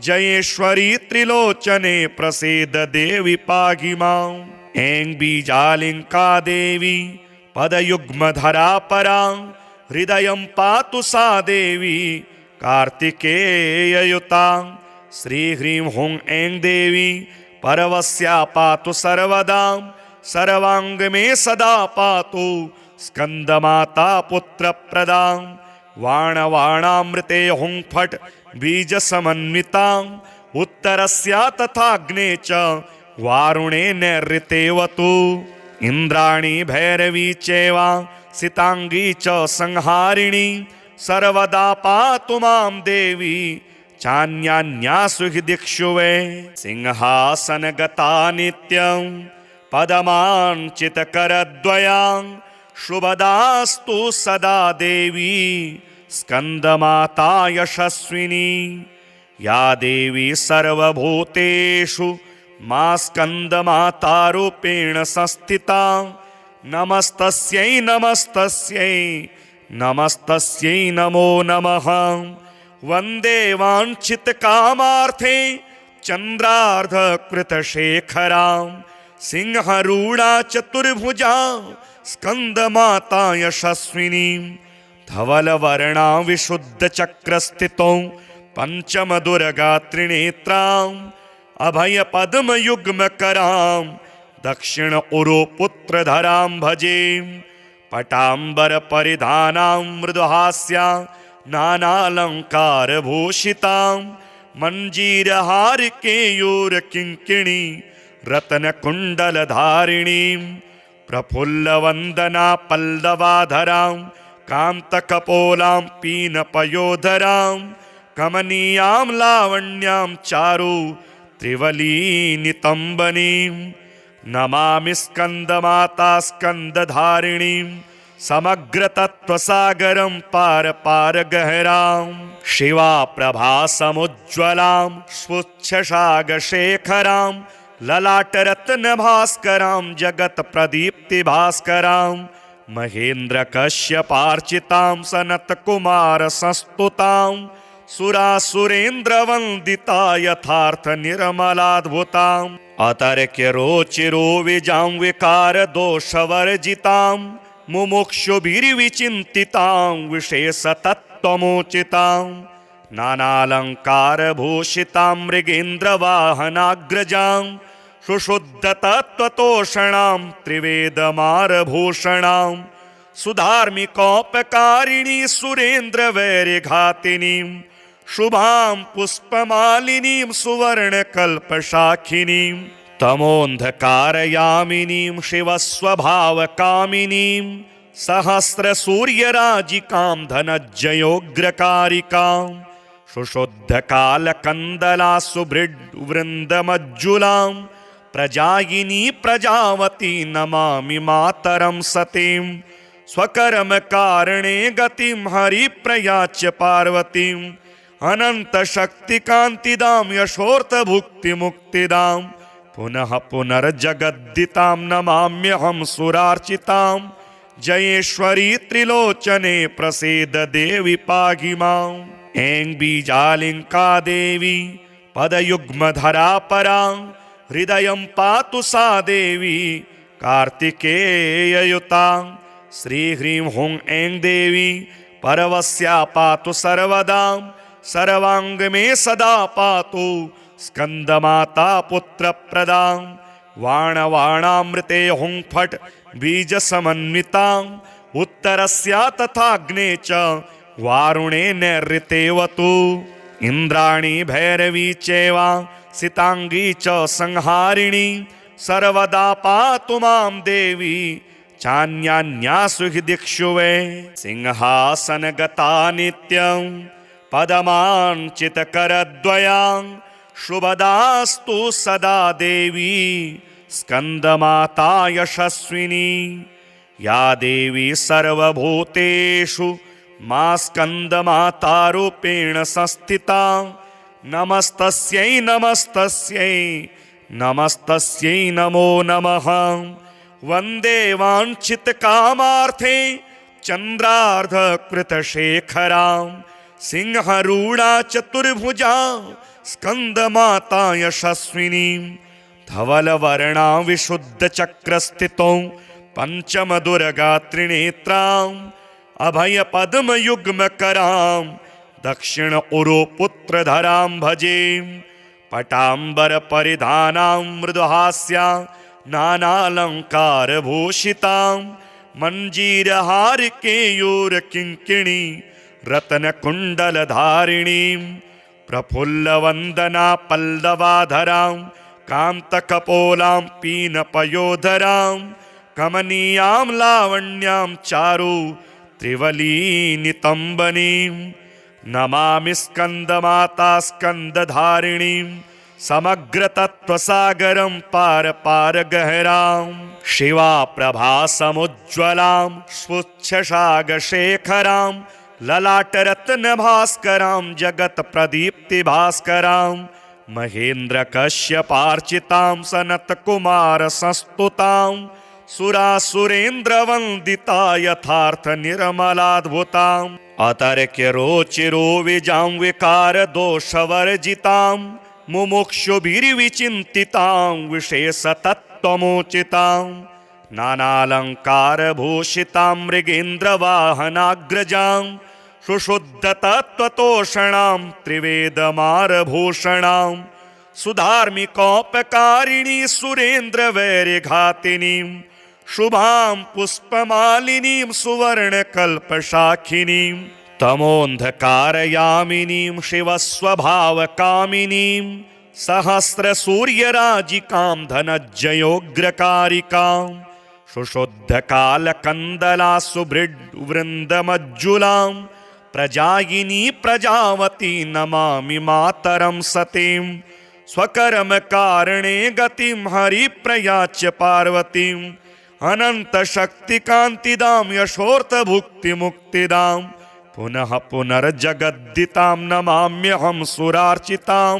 Speaker 1: जयेश्वरी त्रिलोचने प्रसीद देवी पाहि माम् ऐं बीजालिङ्का देवी पदयुग्मधरा परां हृदयं पातु सा देवी कार्तिकेययुतां श्रीह्रीं हुं ऐं देवी परवस्या पातु सर्वदा सर्वांग में सदा पातु स्कन्दमाता पुत्रप्रदां वाणवाणामृते हुं फट् बीज समन्वितां उत्तरस्या तथाग्ने च वारुणे नैऋतेवतु इंद्राणी भैरवी चैवा सितांगी च संहारिणी सर्वदा पातु मां देवी चान्यान्यासु हि दिक्षु वै सिंहासनगता नित्यं पदमाञ्चितकरद्वयां शुभदास्तु सदा देवी स्कन्दमाता यशस्विनी या देवी सर्वभूतेषु मा स्कन्दमातारूपेण संस्थिता नमस्तस्यै नमस्तस्यै नमस्तस्यै नमो नमः वन्दे वाञ्छितकामार्थे चन्द्रार्धकृतशेखरां सिंहरूढा चतुर्भुजा स्कन्दमाता यशस्विनीं धवलवर्णा विशुद्धचक्रस्थितौ पञ्चमदुर्गा त्रिनेत्राम् अभयपद्मयुग्मकरां दक्षिण उरुपुत्रधरां भजे पटाम्बरपरिधानां मृदुहास्यां नानालङ्कारभूषितां मञ्जीरहारकेयूरकिङ्किणी रत्नकुण्डलधारिणीं प्रफुल्लवन्दना पल्लवाधरां कान्तकपोलां पीनपयोधरां कमनीयां लावण्यां चारु त्रिवलीनितम्बनीं नमामि स्कन्दमाता स्कन्दधारिणीं समग्रतत्त्वसागरं पार पार गहरां शिवा प्रभा समुज्ज्वलां स्वच्छशागशेखरां ललाटरत्नभास्करां जगत्प्रदीप्तिभास्करां महेन्द्रकश्यपार्चितां सनत्कुमारसंस्तुतां सुरासुरेन्द्रवन्दिता यथार्थनिर्मलाद्भुताम् अतर्क्यरोचिरोविजां विकारदोषवर्जितां मुमुक्षुभिर्विचिन्तितां विशेषतत्त्वमोचितां नानालङ्कारभूषितां मृगेन्द्रवाहनाग्रजां सुशुद्धतत्त्वतोषणां त्रिवेदमारभूषणां सुधार्मिकोपकारिणी सुरेन्द्रवैर्यघातिनीं शुभां पुष्पमालिनीं सुवर्णकल्पशाखिनीं तमोऽन्धकारयामिनीं शिवस्वभावकामिनीं सहस्रसूर्यराजिकां धनज्जयोग्रकारिकां सुशुद्धकालकन्दला सुभृड्वृन्दमज्जुलां प्रजायिनी प्रजावती नमामि मातरं सतीं स्वकर्मकारणे गतिं हरिप्रयाच्य पार्वतीं अनन्तशक्तिकान्तिदां यशोर्थभुक्तिमुक्तिदां पुनः पुनर्जगद्दितां नमाम्यहं सुरार्चितां जयेश्वरी त्रिलोचने प्रसीद देवि पाहि माम् ऐं बीजालिङ्का देवी पदयुग्मधरा परां हृदयं पातु सा देवी कार्तिकेययुतां श्रीह्रीं हुं ऐं देवी परवस्या पातु सर्वदा सर्वांग में सदा पातु स्कंदमाता पुत्रप्रदां वाणवाणामृते हुं फट् बीज समन्वितां उत्तरस्या तथाग्ने च वारुणे नैऋतेवतु इंद्राणी भैरवी चैवा सितांगी च संहारिणी सर्वदा पातु मां देवी चान्यान्यासु हि दिक्षु वै सिंहासनगता नित्यं पदमाञ्चितकरद्वयां शुभदास्तु सदा देवी स्कन्दमाता यशस्विनी या देवी सर्वभूतेषु मा स्कन्दमातारूपेण संस्थिता नमस्तस्यै नमस्तस्यै नमस्तस्यै नमो नमः वन्दे वाञ्छितकामार्थे चन्द्रार्धकृतशेखरां सिंहरूढा चतुर्भुजा स्कन्दमाता यशस्विनीं धवलवर्णा विशुद्धचक्रस्थितौ पञ्चमदुर्गा त्रिनेत्राम् अभयपद्मयुग्मकरां दक्षिण उरुपुत्रधरां भजे पटाम्बरपरिधानां मृदुहास्यां नानालङ्कारभूषितां मञ्जीरहारकेयूरकिङ्किणी रत्नकुण्डलधारिणीं प्रफुल्लवन्दना पल्लवाधरां कान्तकपोलां पीनपयोधरां कमनीयां लावण्यां चारु त्रिवलीनितम्बनीं नमामि स्कन्दमाता स्कन्दधारिणीं समग्रतत्त्वसागरं पार पार गहरां शिवा प्रभा समुज्ज्वलां स्वच्छशागशेखरां ललाटरत्नभास्करां जगत्प्रदीप्तिभास्करां महेन्द्रकश्यपार्चितां सनत्कुमारसंस्तुतां सुरासुरेन्द्रवन्दिता यथार्थनिर्मलाद्भुताम् अतर्क्यरोचिरोविजां विकारदोषवर्जितां मुमुक्षुभिर्विचिन्तितां विशेषतत्त्वमोचितां नानालङ्कारभूषितां मृगेन्द्रवाहनाग्रजां सुशुद्धतत्त्वतोषणां त्रिवेदमारभूषणां सुधार्मिकोपकारिणी सुरेन्द्रवैर्यघातिनीं शुभां पुष्पमालिनीं सुवर्णकल्पशाखिनीं तमोऽन्धकारयामिनीं शिवस्वभावकामिनीं सहस्रसूर्यराजिकां धनज्जयोग्रकारिकां सुशुद्धकालकन्दला सुभृड्वृन्दमज्जुलां प्रजायिनी प्रजावती नमामि मातरं सतीं स्वकर्म कारणे गतिं हरिप्रयाच्य पार्वतीम् अनंत शक्ति कांतिदां यशोर्थ मुक्तिदां पुनः पुनर्जगद्दितां नमाम्यहं सुरार्चितां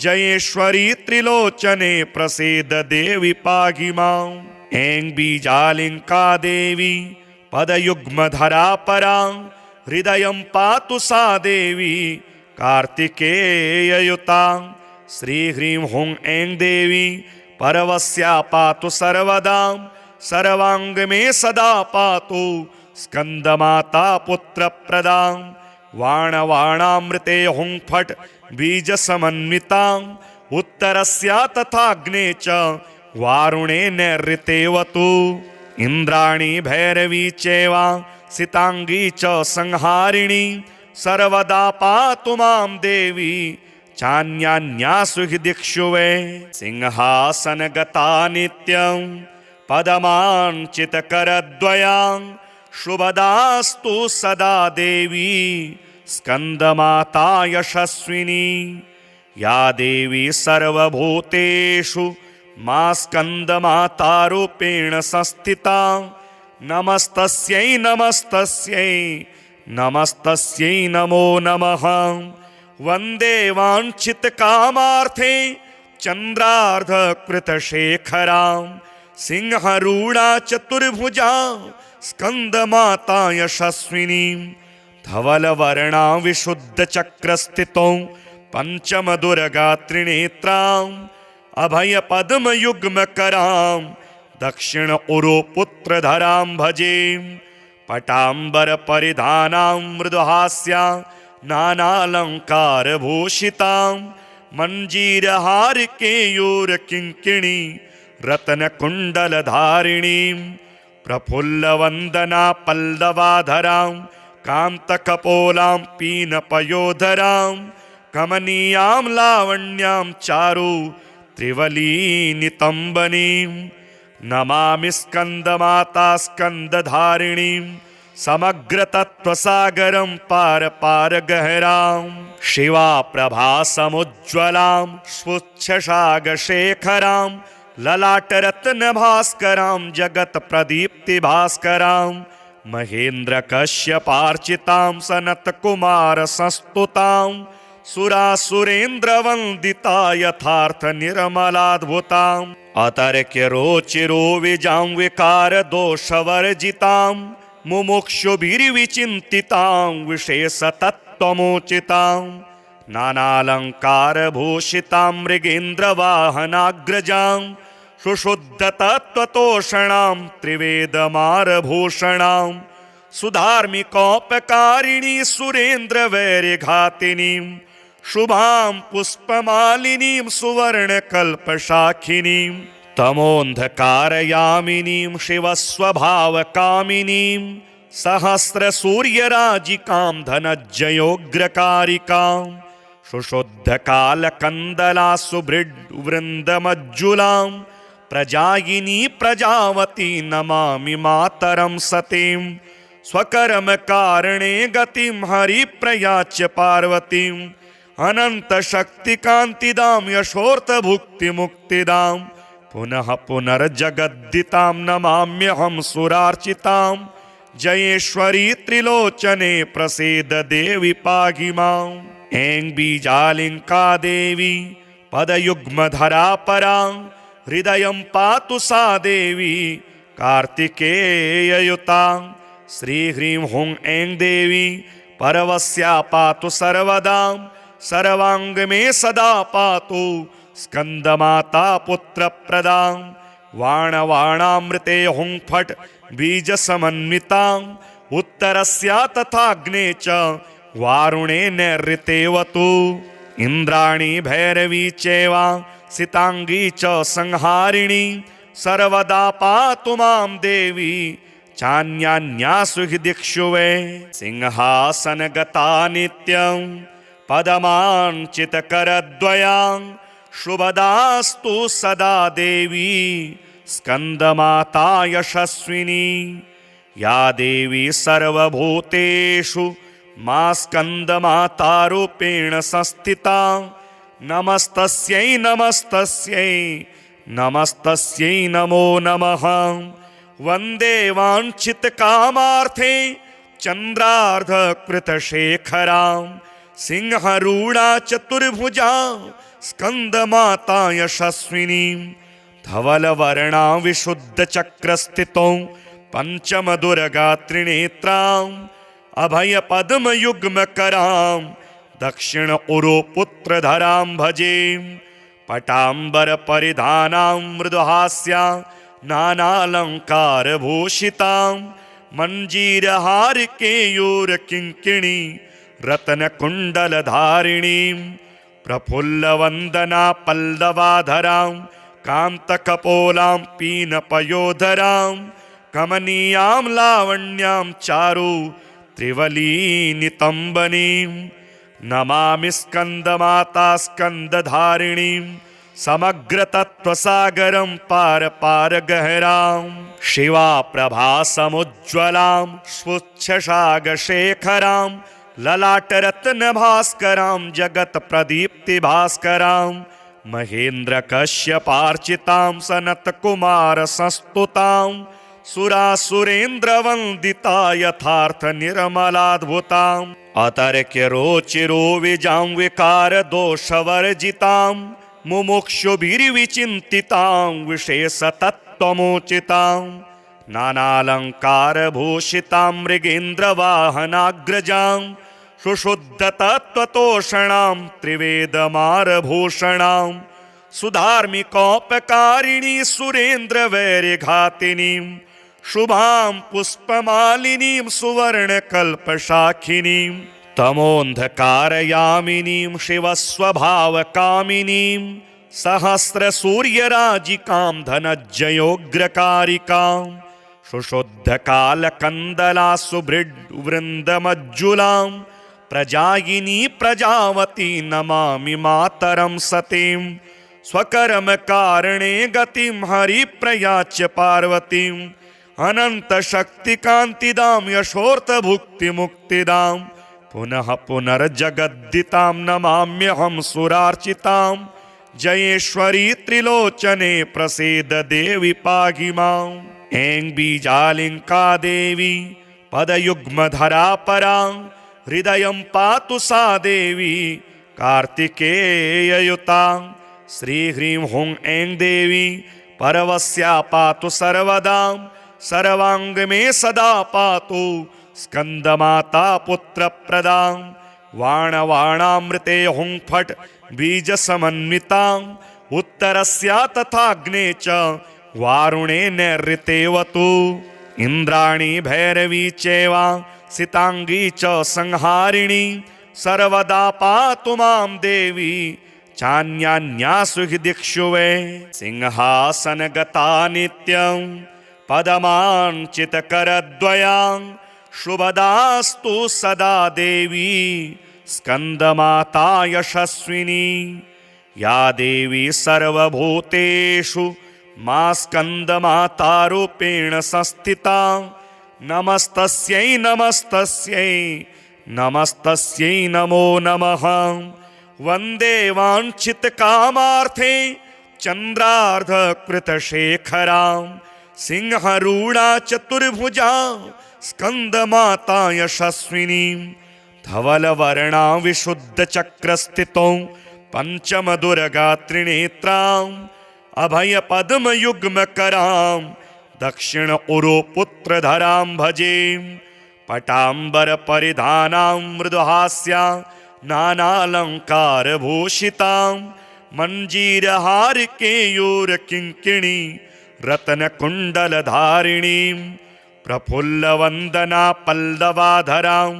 Speaker 1: जयेश्वरी त्रिलोचने प्रसीद देवी पाहि माम् ऐं बीजालिंका देवी पदयुग्मधरा परा हृदयं पातु सा देवी कार्तिकेययुता श्री ह्रीं हुं ऐं देवी परवस्या पातु सर्वदा सर्वांग में सदा पातु स्कंदमाता पुत्र प्रदां वाणवाणामृते हुं फट् बीज समन्विता उत्तरस्या तथाग्ने च वारुणे नैऋतेवतु इंद्राणी भैरवी चैवा सितांगी च संहारिणी सर्वदा पातु मां देवी चान्यान्यासु हि दिक्षु वै सिंहासनगता नित्यं पदमाञ्चितकरद्वयां शुभदास्तु सदा देवी स्कंदमाता यशस्विनी या देवी सर्वभूतेषु मा स्कंदमातारूपेण संस्थिता नमस्तस्यै नमस्तस्यै नमस्तस्यै नमो नमः वन्दे वाञ्छितकामार्थे चन्द्रार्धकृतशेखरां सिंहरूढा चतुर्भुजा स्कंदमाता यशस्विनीं धवलवर्णा विशुद्धचक्रस्थितौ पंचमदुर्गा त्रिनेत्रां अभयपद्मयुग्मकरां दक्षिण उरुपुत्रधरां भजे पटाम्बरपरिधानां मृदुहास्या नानालङ्कारभूषितां मञ्जीरहारकेयूरकिङ्किणी रत्नकुण्डलधारिणीं प्रफुल्लवन्दना पल्लवाधरां कान्तकपोलां पीनपयोधरां कमनीयां लावण्यां चारु त्रिवलीनितम्बनीं नमामि स्कन्दमाता स्कन्दधारिणीं समग्रतत्त्वसागरं पार पार गहरां शिवा प्रभासमुज्ज्वलां स्वच्छशागशेखरां ललाटरत्नभास्करां जगत्प्रदीप्तिभास्करां महेन्द्रकश्यपार्चितां सनत्कुमारसंस्तुतां सुरासुरेन्द्रवन्दिता यथार्थनिर्मलाद्भुताम् अतर्क्यरोचिरो विजां विकारदोषवर्जितां मुमुक्षुभिर्विचिन्तितां विशेषतत्त्वमोचितां नानालङ्कारभूषितां मृगेन्द्रवाहनाग्रजां सुशुद्धतत्त्वतोषणां त्रिवेदमारभूषणां सुधार्मिकोपकारिणी सुरेन्द्रवैर्यघातिनीं शुभां पुष्पमालिनीं सुवर्णकल्पशाखिनीं तमोऽन्धकारयामिनीं शिवस्वभावकामिनीं सहस्रसूर्यराजिकां धनज्जयोग्रकारिकां सुशुद्धकालकन्दला सुभृड्वृन्दमज्जुलां प्रजायिनी प्रजावती नमामि मातरं सतीं स्वकर्म कारणे गतिं हरिप्रयाच्य पार्वतीम् अनंत शक्ति कांतिदां यशोर्थ मुक्तिदां पुनः पुनर्जगद्दितां नमाम्यहं सुरार्चितां जयेश्वरी त्रिलोचने प्रसीद देवी पाहि माम् ऐं बीजालिंका देवी पदयुग्मधरा परा हृदयं पातु सा देवी कार्तिकेययुता श्री ह्रीं हुं ऐं देवी परवस्या पातु सर्वदा सर्वांग में सदा पातु स्कंदमाता पुत्र प्रदां वाणवाणामृते हुं फट् बीज समन्विता उत्तरस्या तथाग्ने च वारुणे नैऋतेवतु इंद्राणी भैरवी चैवा सितांगी च संहारिणी सर्वदा पातु मां देवी चान्यान्यासु हि दिक्षु वै सिंहासनगता नित्यं पदमाञ्चितकरद्वयां शुभदास्तु सदा देवी स्कंदमाता यशस्विनी या देवी सर्वभूतेषु मा स्कन्दमातारूपेण संस्थितां नमस्तस्यै नमस्तस्यै नमस्तस्यै नमो नमः। वन्दे वाञ्छितकामार्थे चन्द्रार्धकृतशेखरां सिंहरूढा चतुर्भुजा स्कन्दमाता यशस्विनीं धवलवर्णा विशुद्धचक्रस्थितौ पञ्चमदुर्गा त्रिनेत्राम् अभयपद्मयुग्मकरां दक्षिण उरुपुत्रधरां भजे। पटाम्बरपरिधानां मृदुहास्यां नानालङ्कारभूषितां मञ्जीरहारकेयूरकिङ्किणी रत्नकुण्डलधारिणीं प्रफुल्लवन्दना पल्लवाधरां कान्तकपोलां पीनपयोधरां कमनीयां लावण्यां चारु त्रिवलीनितम्बनीं नमामि स्कन्दमाता स्कन्दधारिणीं समग्रतत्त्वसागरं पार पार गहरां शिवा प्रभासमुज्ज्वलां स्वच्छशागशेखरां ललाटरत्नभास्करां जगत्प्रदीप्तिभास्करां महेन्द्रकश्यपार्चितां सनत्कुमारसंस्तुतां सुरासुरेन्द्रवन्दिता यथार्थनिर्मलाद्भुताम् अतर्क्यरोचिरो विजां विकारदोषवर्जितां मुमुक्षुभिर्विचिन्तितां विशेषतत्त्वमोचितां नानालङ्कारभूषितां मृगेन्द्रवाहनाग्रजां सुशुद्धतत्त्वतोषणां त्रिवेदमारभूषणां सुधार्मिकोपकारिणी सुरेन्द्रवैर्यघातिनीं शुभां पुष्पमालिनीं सुवर्णकल्पशाखिनीं तमोऽन्धकारयामिनीं शिवस्वभावकामिनीं सहस्रसूर्यराजिकां धनज्जयोग्रकारिकां सुशुद्धकालकन्दला सुभृड्वृन्दमज्जुलां प्रजायिनी प्रजावती नमामि मातरं सतीं स्वकर्मकारणे गतिं हरिप्रयाच्य पार्वतीं अनन्तशक्तिकान्तिदां यशोर्थभुक्तिमुक्तिदां पुनः पुनर्जगद्दितां नमाम्यहं सुरार्चितां जयेश्वरी त्रिलोचने प्रसीद देवि पाहि माम्। ऐं बीजालिङ्का देवी पदयुग्मधरा परां हृदयं पातु सा देवी कार्तिकेययुतां श्रीह्रीं हुं ऐं देवी परवस्या पातु सर्वदा सर्वांग में सदा पातु स्कन्दमाता पुत्रप्रदां वाणवाणामृते हुं फट् बीजसमन्वितां उत्तरस्या तथाग्ने च वारुणे नैऋतेवतु इन्द्राणी भैरवी चैव सितांगी च संहारिणी सर्वदा पातु मां देवी चान्यान्यासु हि दिक्षु वै सिंहासनगता नित्यं पदमाञ्चितकरद्वयां शुभदास्तु सदा देवी स्कन्दमाता यशस्विनी या देवी सर्वभूतेषु मा स्कन्दमातारूपेण संस्थिता नमस्तस्यै नमस्तस्यै नमस्तस्यै नमो नमः। वन्दे वाञ्छितकामार्थे चन्द्रार्धकृतशेखरां सिंहरूढा चतुर्भुजा स्कन्दमाता यशस्विनीं धवलवर्णा विशुद्धचक्रस्थितौ पञ्चमदुर्गा त्रिनेत्राम् अभयपद्मयुग्मकरां दक्षिण उरुपुत्रधरां भजे। पटाम्बरपरिधानां मृदुहास्यां नानालङ्कारभूषितां मञ्जीरहारकेयूरकिङ्किणी रत्नकुण्डलधारिणीं प्रफुल्लवन्दना पल्लवाधरां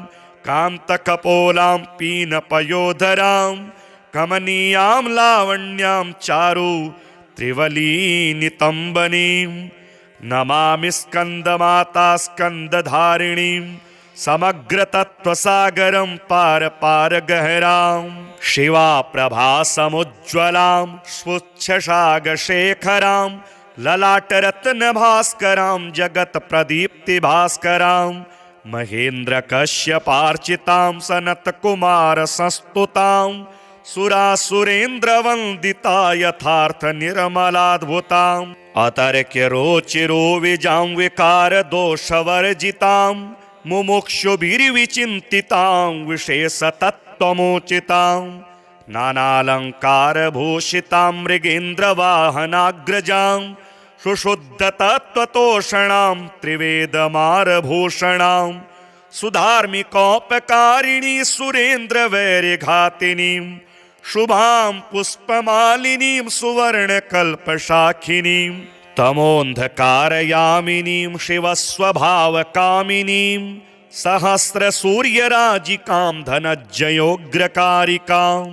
Speaker 1: कान्तकपोलां पीनपयोधरां कमनीयां लावण्यां चारु त्रिवलीनितम्बनीं नमामि स्कन्दमाता स्कन्दधारिणीं समग्रतत्त्वसागरं पार पार गहरां शिवा प्रभासमुज्ज्वलां स्वच्छशागशेखरां ललाटरत्नभास्करां जगत्प्रदीप्तिभास्करां महेन्द्रकश्यपार्चितां सनत्कुमारसंस्तुतां सुरासुरेन्द्रवन्दिता यथार्थनिर्मलाद्भुताम् अतर्क्यरोचिरोविजां विकारदोषवर्जितां मुमुक्षुभिर्विचिन्तितां विशेषतत्त्वमोचितां नानालङ्कारभूषितां मृगेन्द्रवाहनाग्रजां सुशुद्धतत्त्वतोषणां त्रिवेदमारभूषणां सुधार्मिकोपकारिणी सुरेन्द्रवैर्यघातिनीं शुभां पुष्पमालिनीं सुवर्णकल्पशाखिनीं तमोऽन्धकारयामिनीं शिवस्वभावकामिनीं सहस्रसूर्यराजिकां धनज्जयोग्रकारिकां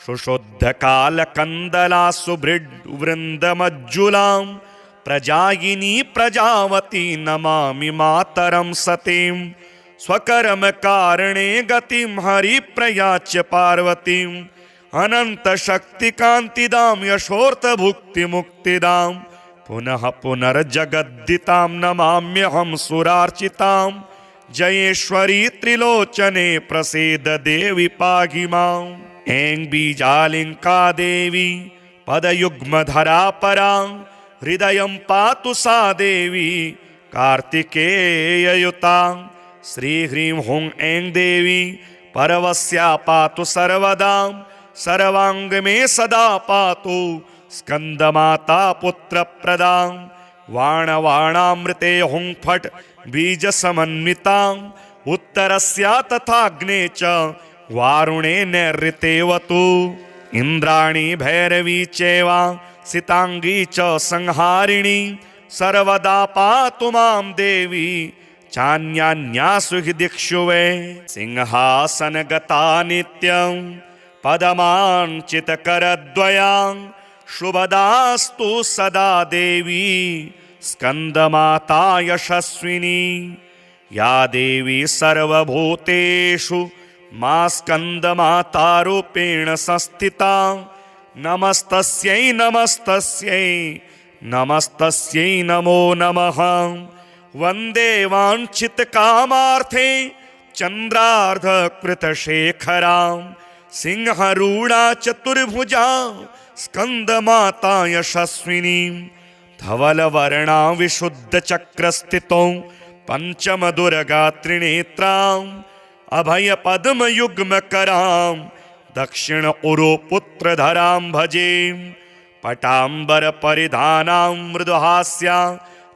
Speaker 1: सुशुद्धकालकन्दला सुभृड्वृन्दमज्जुलां प्रजायिनी प्रजावती नमामि मातरं सतीं स्वकर्मकारणे गतिं हरिप्रयाच्य पार्वतीम् अनन्तशक्तिकान्तिदां यशोर्थभुक्तिमुक्तिदां पुनः पुनर्जगद्दितां नमाम्यहं सुरार्चितां जयेश्वरी त्रिलोचने प्रसीद देवि पाहि माम् ऐं बीजालिङ्का देवी पदयुग्मधरा परा हृदयं पातु सा देवी कार्तिकेययुता श्रीह्रीं हुं ऐं देवी परवस्या पातु सर्वदा सर्वांग में सदा पातु स्कंदमाता पुत्रप्रदां वाणवाणामृते हुं फट् बीज समन्वितां उत्तरस्या तथाग्ने च वारुणे नैऋतेवतु इंद्राणी भैरवी चैवा सितांगी च संहारिणी सर्वदा पातु मां देवी चान्यान्यासु हि दिक्षु वै सिंहासनगता नित्यं पदमाञ्चितकरद्वयां शुभदास्तु सदा देवी स्कन्दमाता यशस्विनी या देवी सर्वभूतेषु मा स्कन्दमातारूपेण संस्थिता नमस्तस्यै नमस्तस्यै नमस्तस्यै नमो नमः वन्दे वाञ्छितकामार्थे चन्द्रार्धकृतशेखरां सिंहरूढा चतुर्भुजा स्कन्दमाता यशस्विनीं धवलवर्णा विशुद्धचक्रस्थितौ पञ्चमदुर्गा त्रिनेत्राम् अभयपद्मयुग्मकरां दक्षिण उरुपुत्रधरां भजे पटाम्बरपरिधानां मृदुहास्या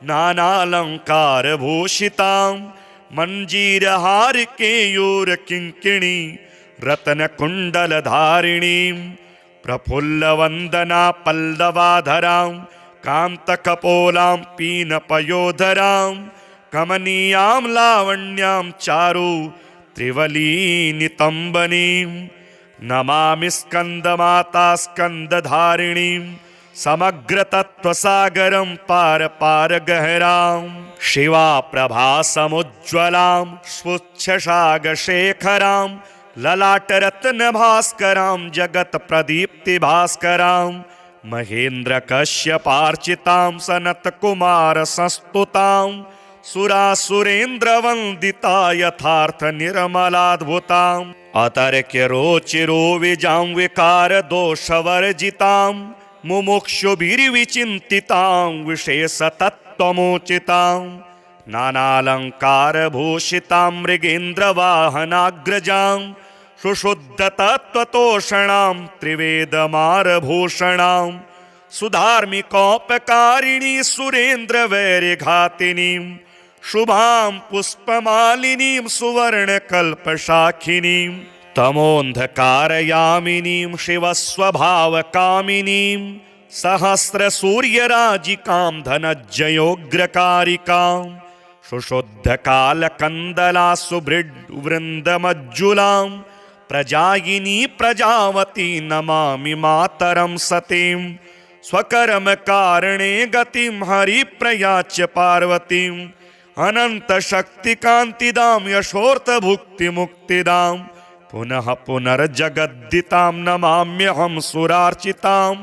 Speaker 1: नानालङ्कारभूषितां मञ्जीरहारकेयूरकिङ्किणी रत्नकुण्डलधारिणीं प्रफुल्लवन्दना पल्लवाधरां कान्तकपोलां पीनपयोधरां कमनीयां लावण्यां चारु त्रिवलीनितम्बनीं नमामि स्कन्दमाता स्कन्दधारिणीं समग्रतत्त्वसागरं पार पार गहरां शिवा प्रभासमुज्ज्वलां स्वच्छशागशेखरां ललाटरत्नभास्करां जगत्प्रदीप्तिभास्करां महेन्द्रकश्यपार्चितां सनत्कुमारसंस्तुतां सुरासुरेन्द्रवन्दिता यथार्थनिर्मलाद्भुताम् अतर्क्यरोचिरोविजां विकारदोषवर्जितां मुमुक्षुभिर्विचिन्तितां विशेषतत्त्वमोचितां नानालङ्कारभूषितां मृगेन्द्रवाहनाग्रजां सुशुद्धतत्त्वतोषणां त्रिवेदमारभूषणां सुधार्मिकोपकारिणी सुरेन्द्रवैर्यघातिनीं शुभां पुष्पमालिनीं सुवर्णकल्पशाखिनीं तमोऽन्धकारयामिनीं शिवस्वभावकामिनीं सहस्रसूर्यराजिकां धनज्जयोग्रकारिकां सुशुद्धकालकन्दला सुभृड्वृन्दमज्जुलां प्रजायिनी प्रजावती नमामि मातरं सतीं स्वकर्मकारणे गतिं हरिप्रयाच्य पार्वतीम् अनन्तशक्तिकान्तिदां यशोर्थभुक्तिमुक्तिदां पुनः पुनर्जगद्दितां नमाम्यहं सुरार्चितां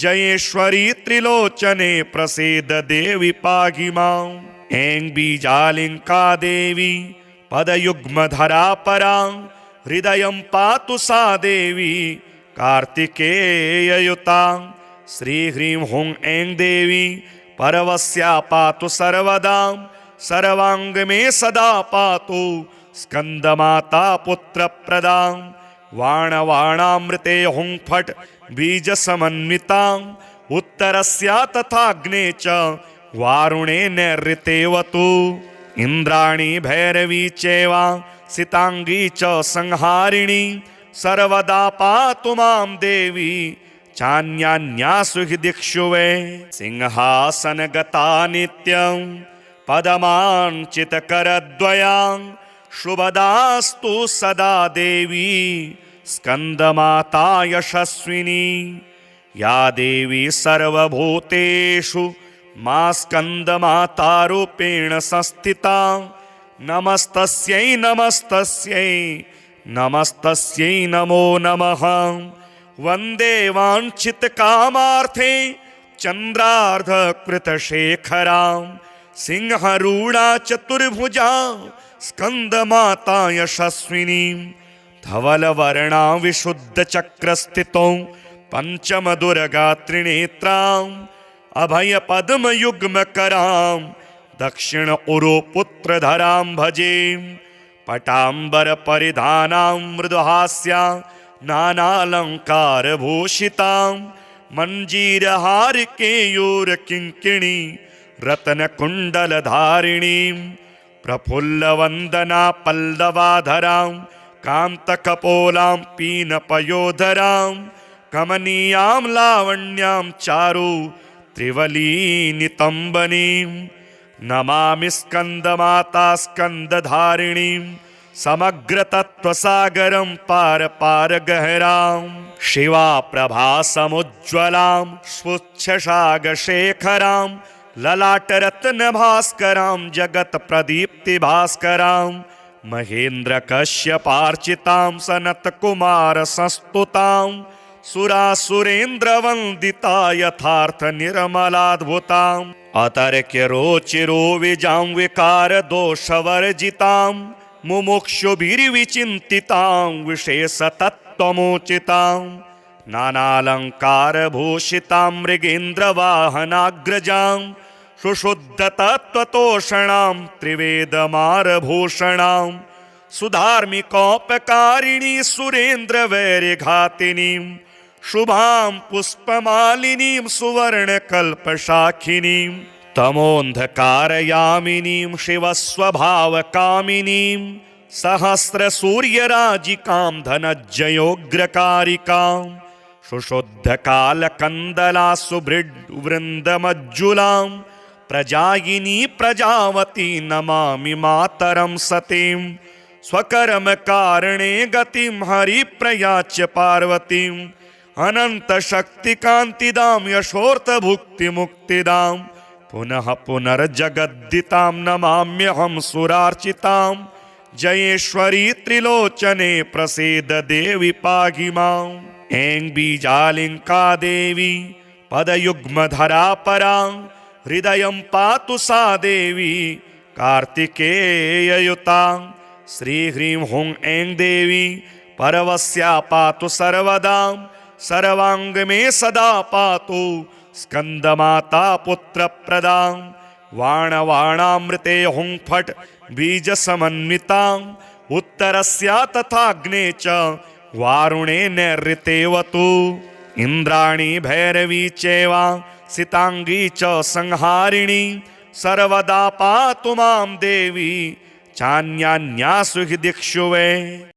Speaker 1: जयेश्वरी त्रिलोचने प्रसीद देवि पाहि माम् ऐं बीजालिङ्का देवी पदयुग्मधरा परां हृदयं पातु सा देवी कार्तिकेययुतां श्रीह्रीं हुं ऐं देवी परवस्या पातु सर्वदा सर्वांग मे सदा पातु स्कंदमाता पुत्रप्रदां वाणवाणामृते हुं फट् बीजसमन्वितां उत्तरस्या तथाग्ने च वारुणे नैऋतेवतु इंद्राणी भैरवी चैवा सितांगी च संहारिणी सर्वदा पातु मां देवी चान्यान्यासु हि दिक्षु वै सिंहासनगता नित्यं पदमाञ्चितकरद्वयां शुभदास्तु सदा देवी स्कंदमाता यशस्विनी या देवी सर्वभूतेषु मा स्कंदमातारूपेण संस्थिता नमस्तस्यै नमस्तस्यै नमस्तस्यै नमो नमः वन्दे वाञ्छितकामार्थे चन्द्रार्धकृतशेखरां सिंहरूढा चतुर्भुजा स्कंदमाता यशस्विनीं धवलवर्णा विशुद्धचक्रस्थितौ पंचमदुर्गा त्रिनेत्रां अभयपद्मयुग्मकरां दक्षिण उरुपुत्रधरां भजे पटाम्बरपरिधानां मृदुहास्यां नानालङ्कारभूषितां मञ्जीरहारकेयूरकिङ्किणी रत्नकुण्डलधारिणीं प्रफुल्लवन्दना पल्लवाधरां कान्तकपोलां पीनपयोधरां कमनीयां लावण्यां चारु त्रिवलीनितम्बनीं नमामि स्कंदमाता स्कंदधारिणीं समग्रतत्त्वसागरं पार पार गहरां शिवा प्रभा समुज्ज्वलां स्वच्छशागशेखरां ललाटरत्नभास्करां जगत्प्रदीप्तिभास्करां महेन्द्रकश्यपार्चितां सनत्कुमारसंस्तुतां सुरासुरेन्द्रवन्दिता यथार्थनिर्मलाद्भुताम् अतर्क्यरोचिरो विजां विकारदोषवर्जितां मुमुक्षुभिर्विचिन्तितां विशेषतत्त्वमोचितां नानालङ्कारभूषितां मृगेन्द्रवाहनाग्रजां सुशुद्धतत्त्वतोषणां त्रिवेदमारभूषणां सुधार्मिकोपकारिणी सुरेन्द्रवैर्यघातिनीं शुभां पुष्पमालिनीं सुवर्णकल्पशाखिनीं तमोन्धकारयामिनीं शिवस्वभावकामिनीं सहस्रसूर्यराजिकां धनज्जयोग्रकारिकां सुशुद्धकालकन्दला सुभृड्वृन्दमज्जुलां प्रजायिनी प्रजावती नमामि मातरं सतीं स्वकर्मकारणे गतिं हरिप्रयाच्य पार्वतीं अनन्तशक्तिकान्तिदां यशोर्थभुक्तिमुक्तिदां पुनः पुनर्जगद्दितां नमाम्यहं सुरार्चितां जयेश्वरी त्रिलोचने प्रसीद देवी पाहि माम् ऐं बीजालिङ्का देवी पदयुग्मधरा परां हृदयं पातु सा देवी कार्तिकेययुतां श्रीह्रीं हुं ऐं देवी परवस्या पातु सर्वदा सर्वांग मे सदा पातु स्कंदमाता पुत्रप्रदां वाणवाणामृते हुं फट् बीजसमन्वितां उत्तरस्या तथाग्ने च वारुणे नैऋतेवतु इंद्राणी भैरवी चैवा सितांगी च संहारिणी सर्वदा पातु मां देवी चान्यान्यासु हि दिक्षु वै।